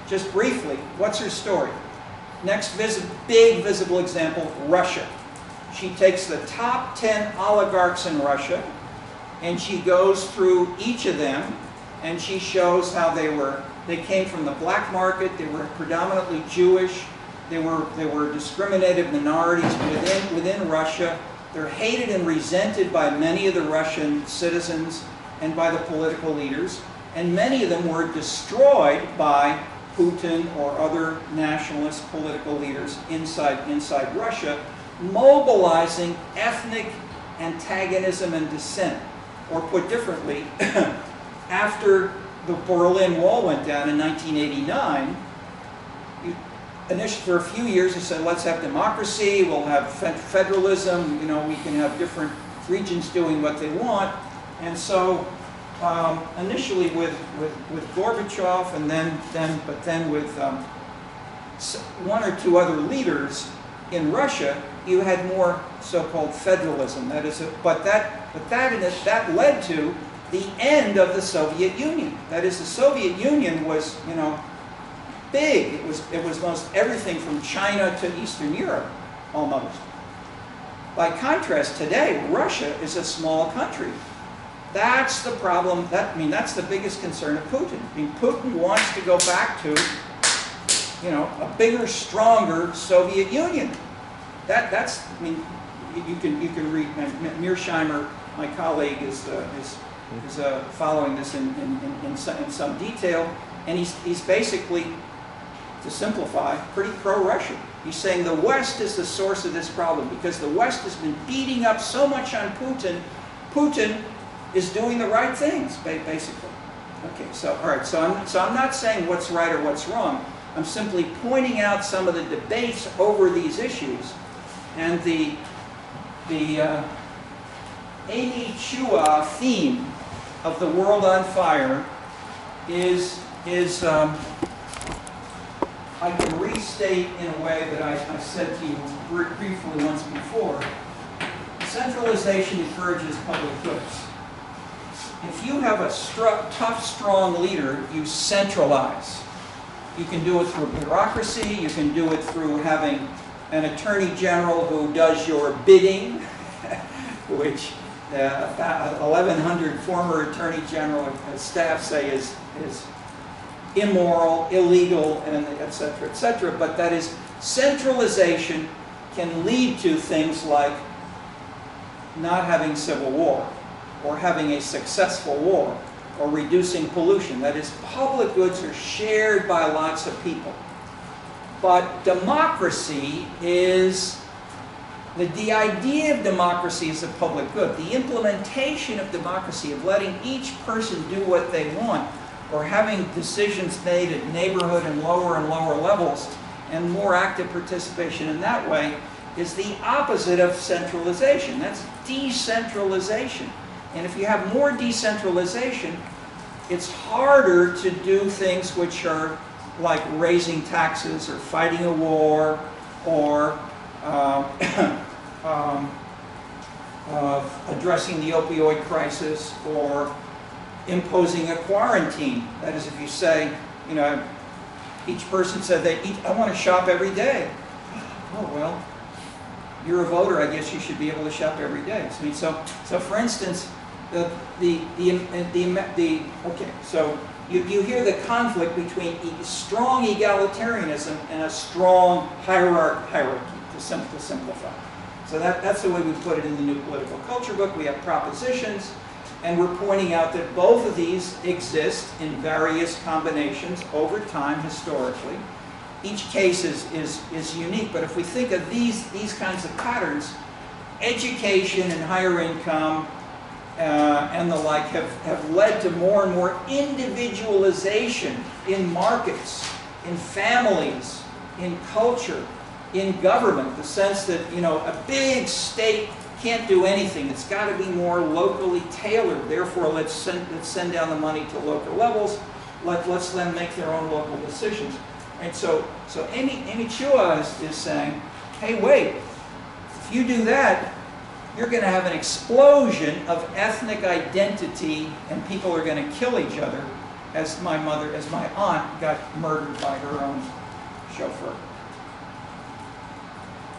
just briefly, what's her story? Next big visible example, Russia. She takes the top 10 oligarchs in Russia, and she goes through each of them, and she shows how they came from the black market, they were predominantly Jewish, they were discriminated minorities within Russia. They're hated and resented by many of the Russian citizens and by the political leaders, and many of them were destroyed by Putin or other nationalist political leaders inside Russia, mobilizing ethnic antagonism and dissent. Or put differently, after the Berlin Wall went down in 1989, initially for a few years they said, let's have democracy, we'll have federalism, we can have different regions doing what they want. And so initially with Gorbachev, and then with one or two other leaders in Russia, you had more so-called federalism. That led to the end of the Soviet Union. That is, the Soviet Union was, big. It was most everything from China to Eastern Europe, almost. By contrast, today, Russia is a small country. That's the problem. That's the biggest concern of Putin. Putin wants to go back to, a bigger, stronger Soviet Union. You can read. Mearsheimer, my colleague, is following this in some detail, and he's basically, to simplify, pretty pro-Russian. He's saying the West is the source of this problem because the West has been beating up so much on Putin. Putin is doing the right things, basically. Okay, so all right. So I'm not saying what's right or what's wrong. I'm simply pointing out some of the debates over these issues, and the Amy Chua theme of the World on Fire is I can restate in a way that I said to you briefly once before. Centralization encourages public goods. If you have a tough, strong leader, you centralize. You can do it through bureaucracy. You can do it through having an attorney general who does your bidding, which 1,100 former attorney general staff say is immoral, illegal, and et cetera, but that is, centralization can lead to things like not having civil war, or having a successful war, or reducing pollution. That is, public goods are shared by lots of people. But democracy is, the idea of democracy is a public good. The implementation of democracy, of letting each person do what they want, or having decisions made at neighborhood and lower levels, and more active participation in that way, is the opposite of centralization. That's decentralization. And if you have more decentralization, it's harder to do things which are like raising taxes or fighting a war or addressing the opioid crisis or imposing a quarantine. That is, if you say, each person said I want to shop every day. Oh, well, you're a voter, I guess you should be able to shop every day. So for instance, so you hear the conflict between strong egalitarianism and a strong hierarchy, to simplify. So that's the way we put it in the New Political Culture book. We have propositions, and we're pointing out that both of these exist in various combinations over time, historically. Each case is unique, but if we think of these kinds of patterns, education and higher income and the like have led to more and more individualization in markets, in families, in culture, in government. The sense that a big state can't do anything. It's got to be more locally tailored. Therefore, let's send down the money to local levels. Let's let them make their own local decisions. And so Amy Chua is saying, hey, wait, if you do that, you're going to have an explosion of ethnic identity, and people are going to kill each other, as my aunt got murdered by her own chauffeur.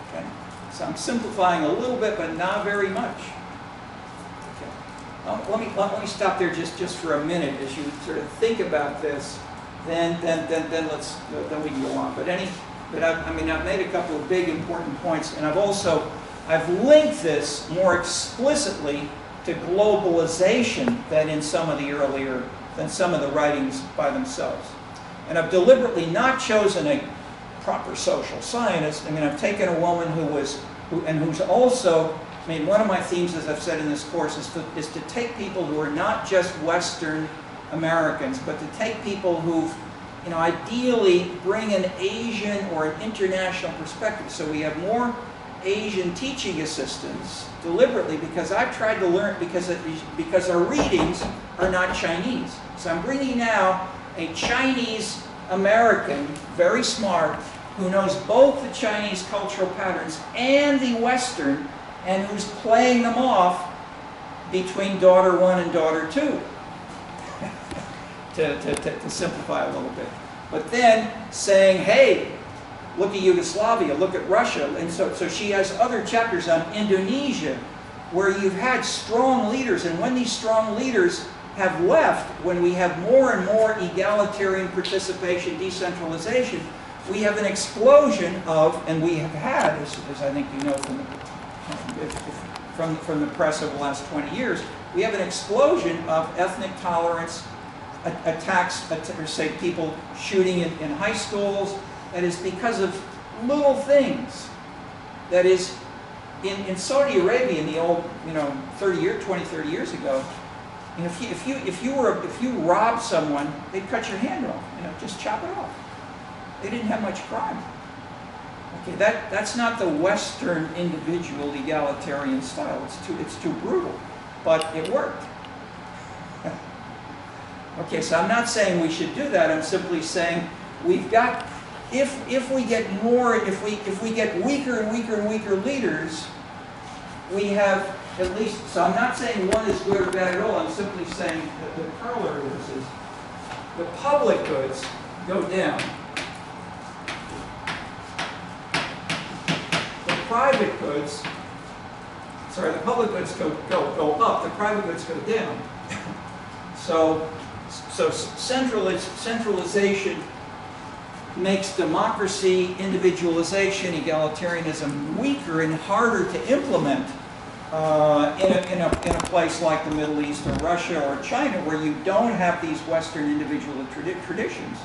Okay. So I'm simplifying a little bit, but not very much. Okay. Let me stop there just for a minute as you sort of think about this. Then we can go on. But I've made a couple of big important points, and I've linked this more explicitly to globalization than some of the writings by themselves. And I've deliberately not chosen a proper social scientist. I've taken a woman who's also, one of my themes, as I've said in this course, is to take people who are not just Western Americans, but to take people who've, ideally bring an Asian or an international perspective. So we have more Asian teaching assistants deliberately, because I've tried to learn, because our readings are not Chinese. So I'm bringing now a Chinese American, very smart, who knows both the Chinese cultural patterns and the Western, and who's playing them off between daughter one and daughter two, to simplify a little bit. but then saying, hey, look at Yugoslavia, look at Russia. And so she has other chapters on Indonesia, where you've had strong leaders, and when these strong leaders have left, when we have more and more egalitarian participation, decentralization, we have an explosion of, and we have had, as I think you know from the press over the last 20 years, we have an explosion of ethnic tolerance, attacks, or say people shooting in high schools. That is because of little things. That is, in Saudi Arabia, in the old, 20, 30 years ago, if you robbed someone, they'd cut your hand off, just chop it off. They didn't have much crime. Okay, that's not the Western individual egalitarian style. It's too brutal, but it worked. Okay, so I'm not saying we should do that. I'm simply saying we've got, if we get more, if we get weaker and weaker and weaker leaders, we have at least. So I'm not saying one is good or bad at all. I'm simply saying that the corollary of this is the public goods go down. The private goods, the public goods go up. The private goods go down. So centralization makes democracy, individualization, egalitarianism weaker and harder to implement in a place like the Middle East or Russia or China, where you don't have these Western individual traditions.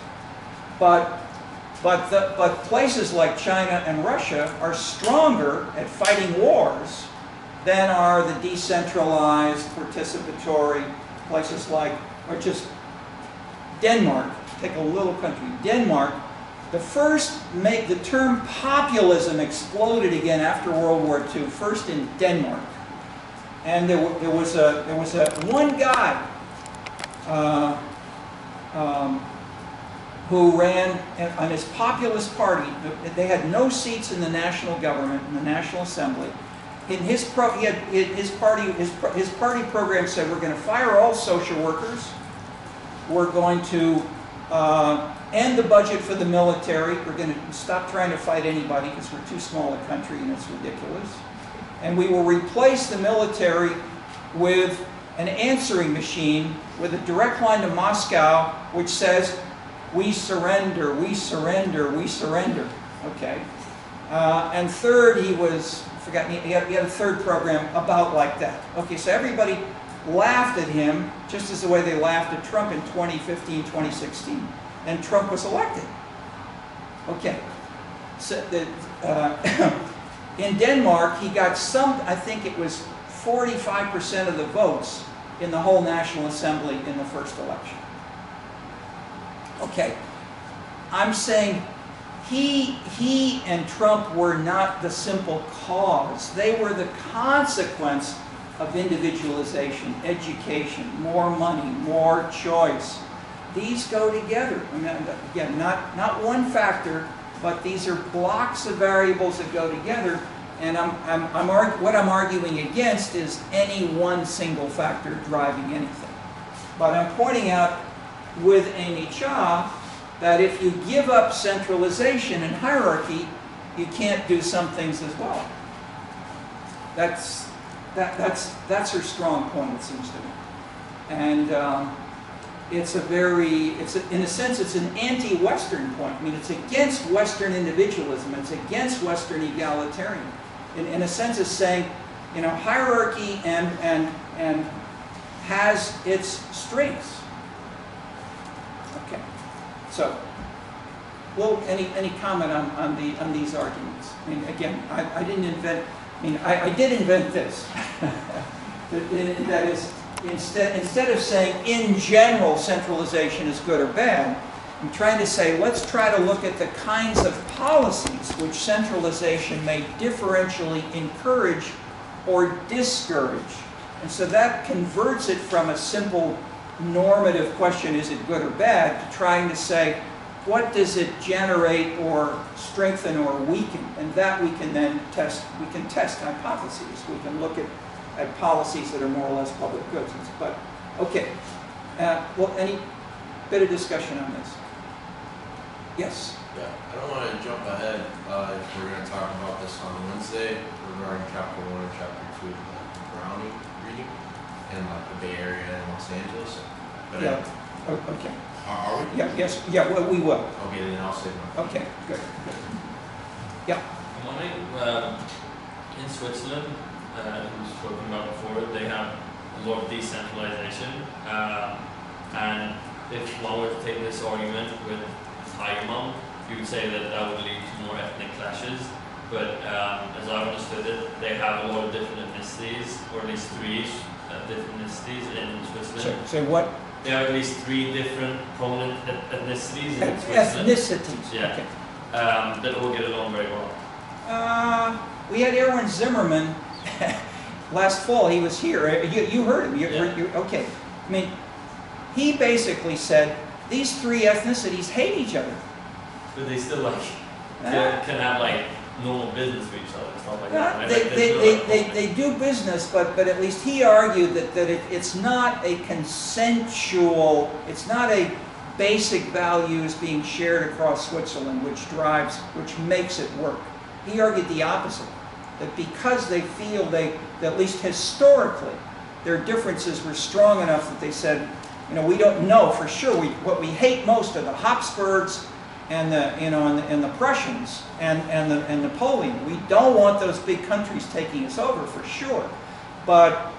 But places like China and Russia are stronger at fighting wars than are the decentralized, participatory places like, or just Denmark. Take a little country, Denmark. The term populism exploded again after World War II, first in Denmark. And there was one guy who ran on his populist party. They had no seats in the national government, in the National Assembly. In his party program said, we're going to fire all social workers. We're going to end the budget for the military. We're going to stop trying to fight anybody because we're too small a country and it's ridiculous. And we will replace the military with an answering machine with a direct line to Moscow which says, we surrender, we surrender, we surrender. Okay. And third, he had a third program about like that. Okay, so everybody laughed at him just as the way they laughed at Trump in 2015, 2016. And Trump was elected. Okay. So in Denmark, he got I think it was 45% of the votes in the whole National Assembly in the first election. Okay. I'm saying he and Trump were not the simple cause. They were the consequence of individualization, education, more money, more choice. These go together. I mean, again, not one factor, but these are blocks of variables that go together. And what I'm arguing against is any one single factor driving anything. But I'm pointing out with Amy Cha that if you give up centralization and hierarchy, you can't do some things as well. That's her strong point, it seems to me. And in a sense, it's an anti-Western point. I mean, it's against Western individualism. It's against Western egalitarian. In a sense, it's saying, hierarchy and has its strengths. Okay. So, well, any comment on these arguments? I mean, again, I didn't invent. I mean, I did invent this. That is, instead of saying in general centralization is good or bad, I'm trying to say let's try to look at the kinds of policies which centralization may differentially encourage or discourage. And so that converts it from a simple normative question, is it good or bad, to trying to say what does it generate or strengthen or weaken. And that we can then test. We can test hypotheses. We can look at policies that are more or less public goods. But, okay. Well, any bit of discussion on this? Yes. Yeah, I don't want to jump ahead if we're going to talk about this on Wednesday regarding Chapter 1 or Chapter 2 of the Browning reading and like the Bay Area and Los Angeles. But Yeah. Okay. are we? Yeah. Yes. Yeah. Well, we will. Okay, then I'll say one. Okay. Good. Good. Yeah. I'm wondering, in Switzerland, as we were spoken about before, they have a lot of decentralization. And if one were to take this argument with Tigermom, you would say that that would lead to more ethnic clashes. But as I've understood it, they have a lot of different ethnicities, or at least 3 different ethnicities in Switzerland. So what? They have at least 3 different prominent ethnicities in Switzerland. Ethnicities. Yeah. Okay. That all get along very well. We had Erwin Zimmerman last fall. He was here. You heard him. Okay. I mean, he basically said these 3 ethnicities hate each other. But they still like can have like normal business with each other and stuff like that. They do business, but at least he argued that it's not a consensual, it's not a basic values being shared across Switzerland which makes it work. He argued the opposite, that because they feel that at least historically their differences were strong enough that they said, you know, we don't know for sure. What we hate most are the Habsburgs and the Prussians and Napoleon. We don't want those big countries taking us over for sure. But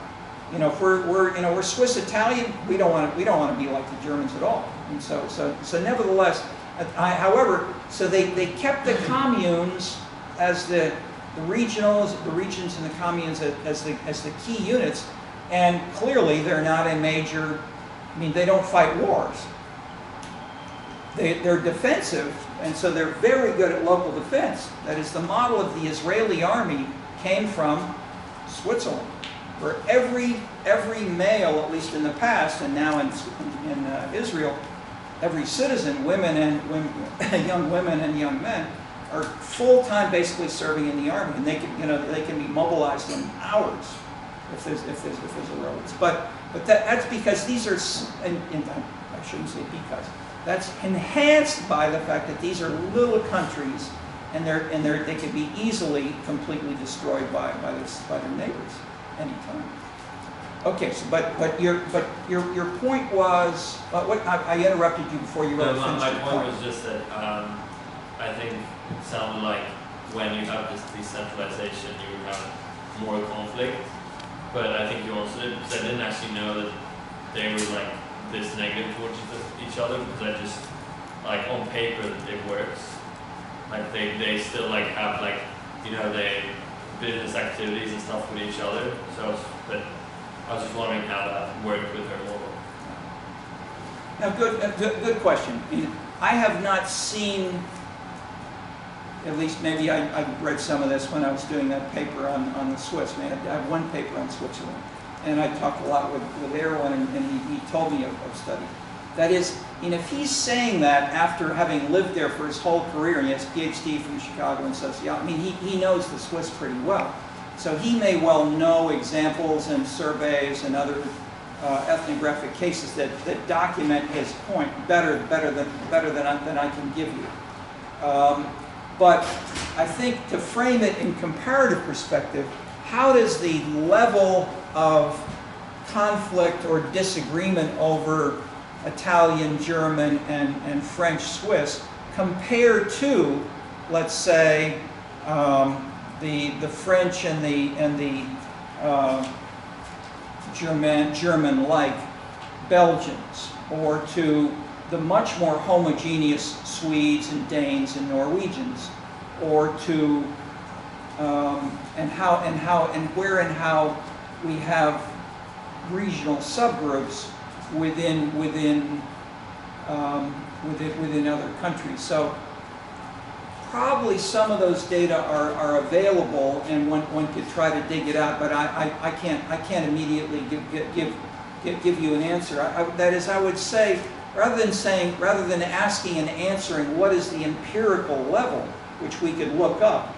you know, if we're Swiss Italian, we don't want to be like the Germans at all. And so nevertheless, however, so they kept the communes as the regions and the communes as the key units, and clearly they're not a major. I mean, they don't fight wars. They're defensive, and so they're very good at local defense. That is, the model of the Israeli army came from Switzerland, where every male, at least in the past, and now in Israel, every citizen, young women and young men, are full-time basically serving in the army, and they can be mobilized in hours if there's a roads. But that's because these are, and I shouldn't say because. That's enhanced by the fact that these are little countries, and they can be easily completely destroyed by their neighbors anytime. Okay, so but your point was I interrupted you before you wrote. My point was just that I think it sounded like when you have this decentralization, you would have more conflict. But I think you also said I didn't actually know that they were like this negative towards each other, because I just, like, on paper it works. Like they still like have like, you know, they business activities and stuff with each other. So but I was just wondering how that worked with her model. Now, good question. I have not seen, at least maybe I read some of this when I was doing that paper on the Swiss. I have one paper on Switzerland. And I talked a lot with Erwin, and he told me of study. That is, if he's saying that after having lived there for his whole career, and he has a PhD from Chicago in sociology, he knows the Swiss pretty well. So he may well know examples and surveys and other ethnographic cases that document his point better than I can give you. But I think to frame it in comparative perspective, how does the level of conflict or disagreement over Italian, German, and French Swiss compare to, let's say, the French and the German-like Belgians, or to the much more homogeneous Swedes and Danes and Norwegians, or to where and how we have regional subgroups within other countries. So probably some of those data are available, and one could try to dig it out. But I can't immediately give you an answer. That is, I would say, rather than asking and answering what is the empirical level, which we could look up,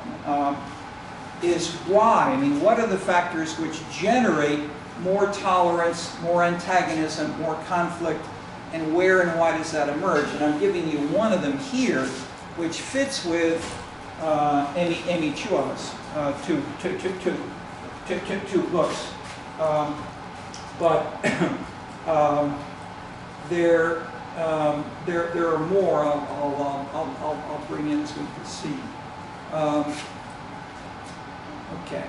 is why. I mean, what are the factors which generate more tolerance, more antagonism, more conflict and where and why does that emerge? And I'm giving you one of them here, which fits with Amy Chua's two books. But there are more I'll bring in as we proceed. Okay.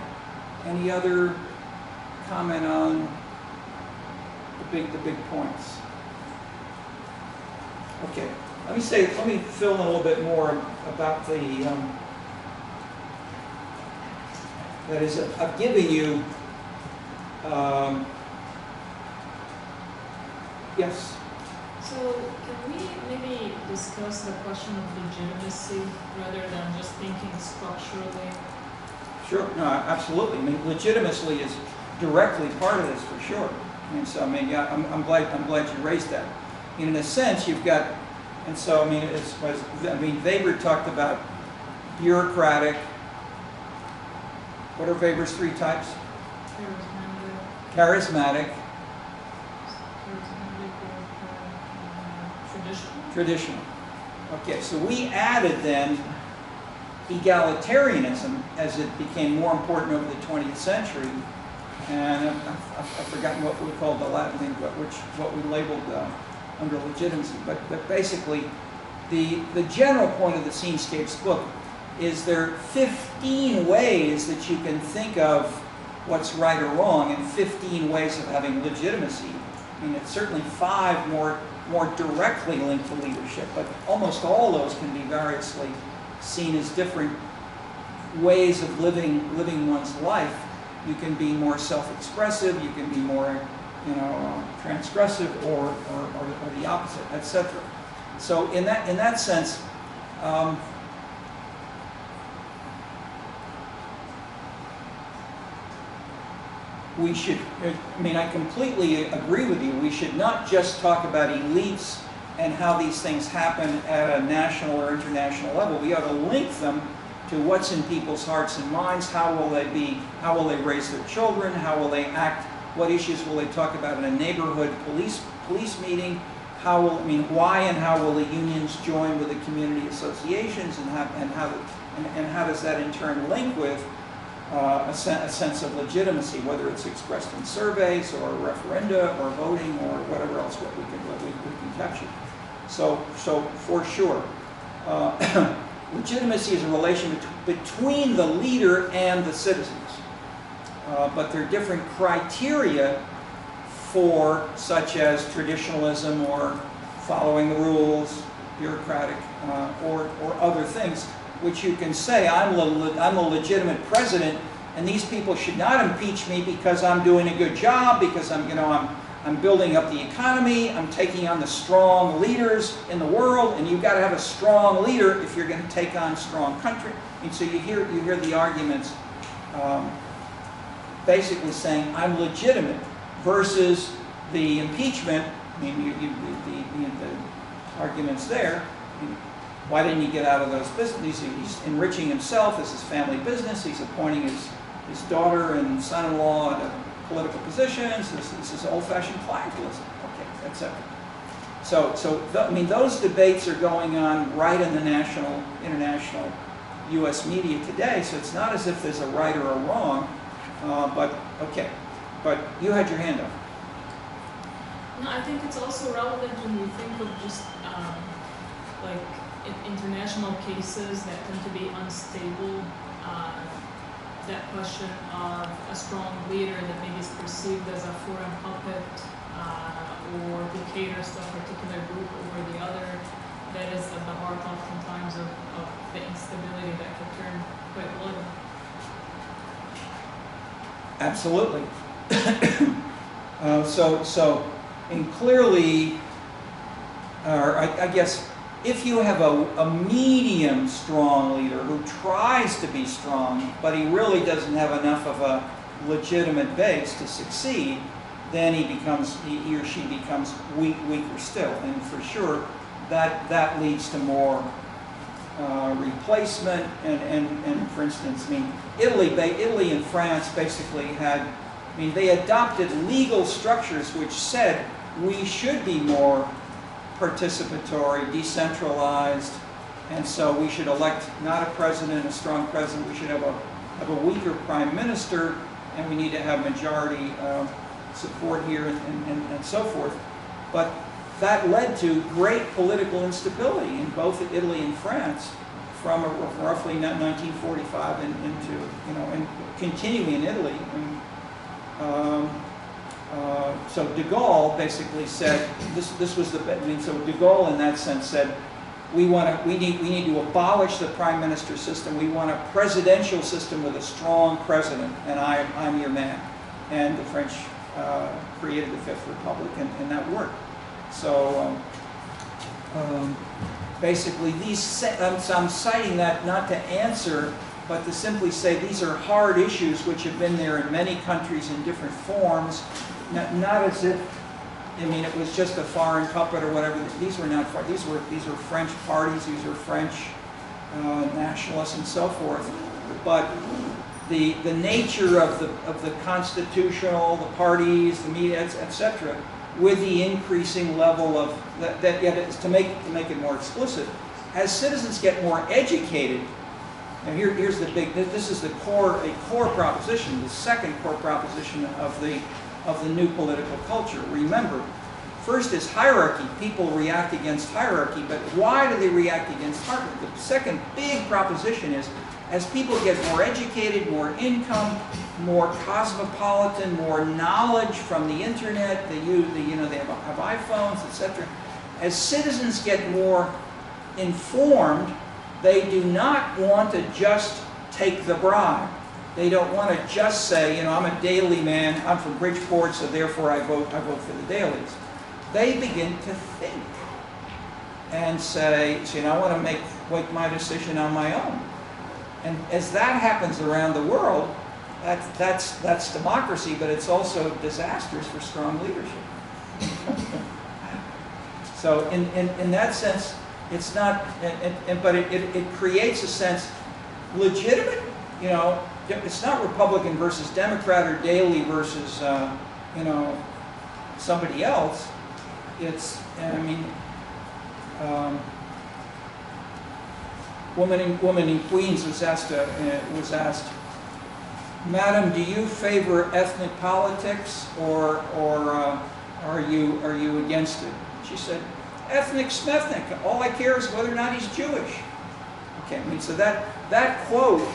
Any other comment on the big points? Okay. Let me fill in a little bit more about the. That is, I've given you. Yes. So can we maybe discuss the question of legitimacy rather than just thinking structurally? Sure. No, absolutely. I mean, legitimacy is directly part of this for sure. And so, I mean, yeah, I'm glad you raised that. In a sense, you've got, and so I mean, Weber talked about bureaucratic. What are Weber's three types? Charismatic. Traditional. Okay, so we added then egalitarianism as it became more important over the 20th century, and I've forgotten what we called the Latin thing, but what we labeled under legitimacy. But basically, the general point of the Scenescapes book is there are 15 ways that you can think of what's right or wrong, and 15 ways of having legitimacy. I mean, it's certainly 5 more directly linked to leadership, but almost all those can be variously seen as different ways of living one's life. You can be more self-expressive, you can be more, transgressive, or the opposite, etc. So in that sense, we should, I mean, I completely agree with you. We should not just talk about elites and how these things happen at a national or international level. We ought to link them to what's in people's hearts and minds. How will they raise their children? How will they act? What issues will they talk about in a neighborhood police meeting? Why and how will the unions join with the community associations, and how does that in turn link with a sense of legitimacy, whether it's expressed in surveys or referenda or voting or whatever else we can capture. So for sure, legitimacy is a relation between the leader and the citizens. But there are different criteria for, such as traditionalism or following the rules, bureaucratic, or other things, which you can say, I'm a legitimate president, and these people should not impeach me because I'm doing a good job, because I'm building up the economy, I'm taking on the strong leaders in the world, and you've got to have a strong leader if you're going to take on a strong country. And so you hear the arguments basically saying I'm legitimate versus the impeachment. I mean, the arguments there. Why didn't he get out of those businesses? He's enriching himself. This is family business. He's appointing his daughter and son-in-law to political positions. This is old-fashioned clientelism, okay, etc. So those debates are going on right in the national, international, U.S. media today. So it's not as if there's a right or a wrong. But okay. But you had your hand up. No, I think it's also relevant when you think of just like international cases that tend to be unstable. That question of a strong leader that maybe is perceived as a foreign puppet or who caters to a particular group over the other, that is at the heart oftentimes of the instability that could turn quite bloody. Absolutely. And clearly, I guess, if you have a medium strong leader who tries to be strong, but he really doesn't have enough of a legitimate base to succeed, then he or she becomes weaker still. And for sure, that leads to more replacement. And for instance, Italy and France basically they adopted legal structures which said we should be more participatory, decentralized, and so we should elect not a president, a strong president. We should have a weaker prime minister, and we need to have majority support here and so forth. But that led to great political instability in both Italy and France from roughly 1945 and into, you know, and continuing in Italy. So de Gaulle basically said this was the, I mean, so de Gaulle in that sense said we need to abolish the prime minister system. We want a presidential system with a strong president, and I'm your man. And the French created the Fifth Republic, and that worked. So basically, I'm citing that not to answer, but to simply say these are hard issues which have been there in many countries in different forms. Not as if, I mean, it was just a foreign puppet or whatever. These were not foreign. These were French parties. These were French nationalists and so forth. But the nature of the constitutional, the parties, the media, etc., with the increasing level of that yet it's to make it more explicit, as citizens get more educated. Now here's the big. This is a core proposition. The second core proposition of the new political culture. Remember, first is hierarchy. People react against hierarchy, but why do they react against hierarchy? The second big proposition is, as people get more educated, more income, more cosmopolitan, more knowledge from the internet, they have iPhones, etc. As citizens get more informed, they do not want to just take the bribe. They don't want to just say, you know, I'm a Daily man, I'm from Bridgeport, so therefore I vote for the Dailies. They begin to think and say, you know, I want to make my decision on my own. And as that happens around the world, that's democracy, but it's also disastrous for strong leadership. So in that sense, it's not, but it creates a sense, legitimate, you know, it's not Republican versus Democrat or Daley versus, you know, somebody else. It's, I mean, woman in Queens was asked, Madam, do you favor ethnic politics or are you against it? She said, ethnic smethnic. All I care is whether or not he's Jewish. Okay, I mean, so that quote,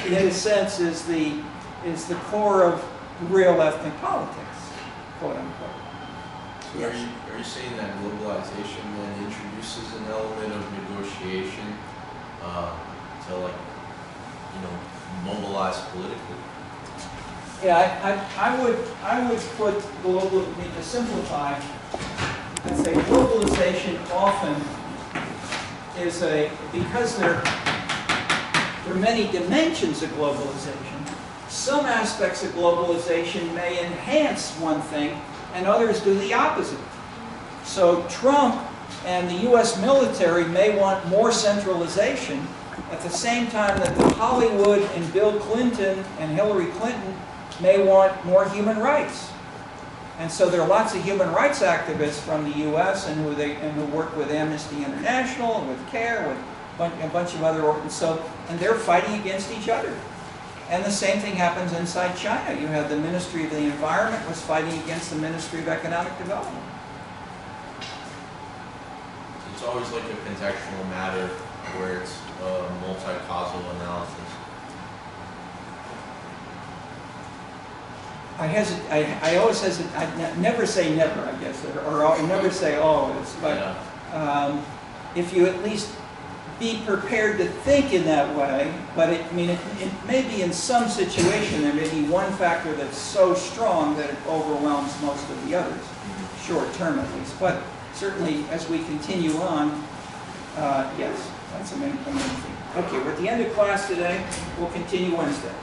in a sense, is the core of real ethnic politics, quote unquote. So are you saying that globalization then introduces an element of negotiation to, like, you know, mobilize politically? Yeah, I would put global, I mean, to simplify, I'd say globalization often is because there are many dimensions of globalization. Some aspects of globalization may enhance one thing and others do the opposite. So Trump and the US military may want more centralization at the same time that the Hollywood and Bill Clinton and Hillary Clinton may want more human rights. And so there are lots of human rights activists from the US and who work with Amnesty International and with CARE, with a bunch of other organizations, and they're fighting against each other. And the same thing happens inside China. You have the Ministry of the Environment was fighting against the Ministry of Economic Development. It's always like a contextual matter where it's a multi-causal analysis. I always hesitate. I never say never, I guess, or I never say always. But if you at least be prepared to think in that way, but it may be in some situation there may be one factor that's so strong that it overwhelms most of the others, short term at least. But certainly as we continue on, yes, that's a main thing. Okay, we're at the end of class today. We'll continue Wednesday.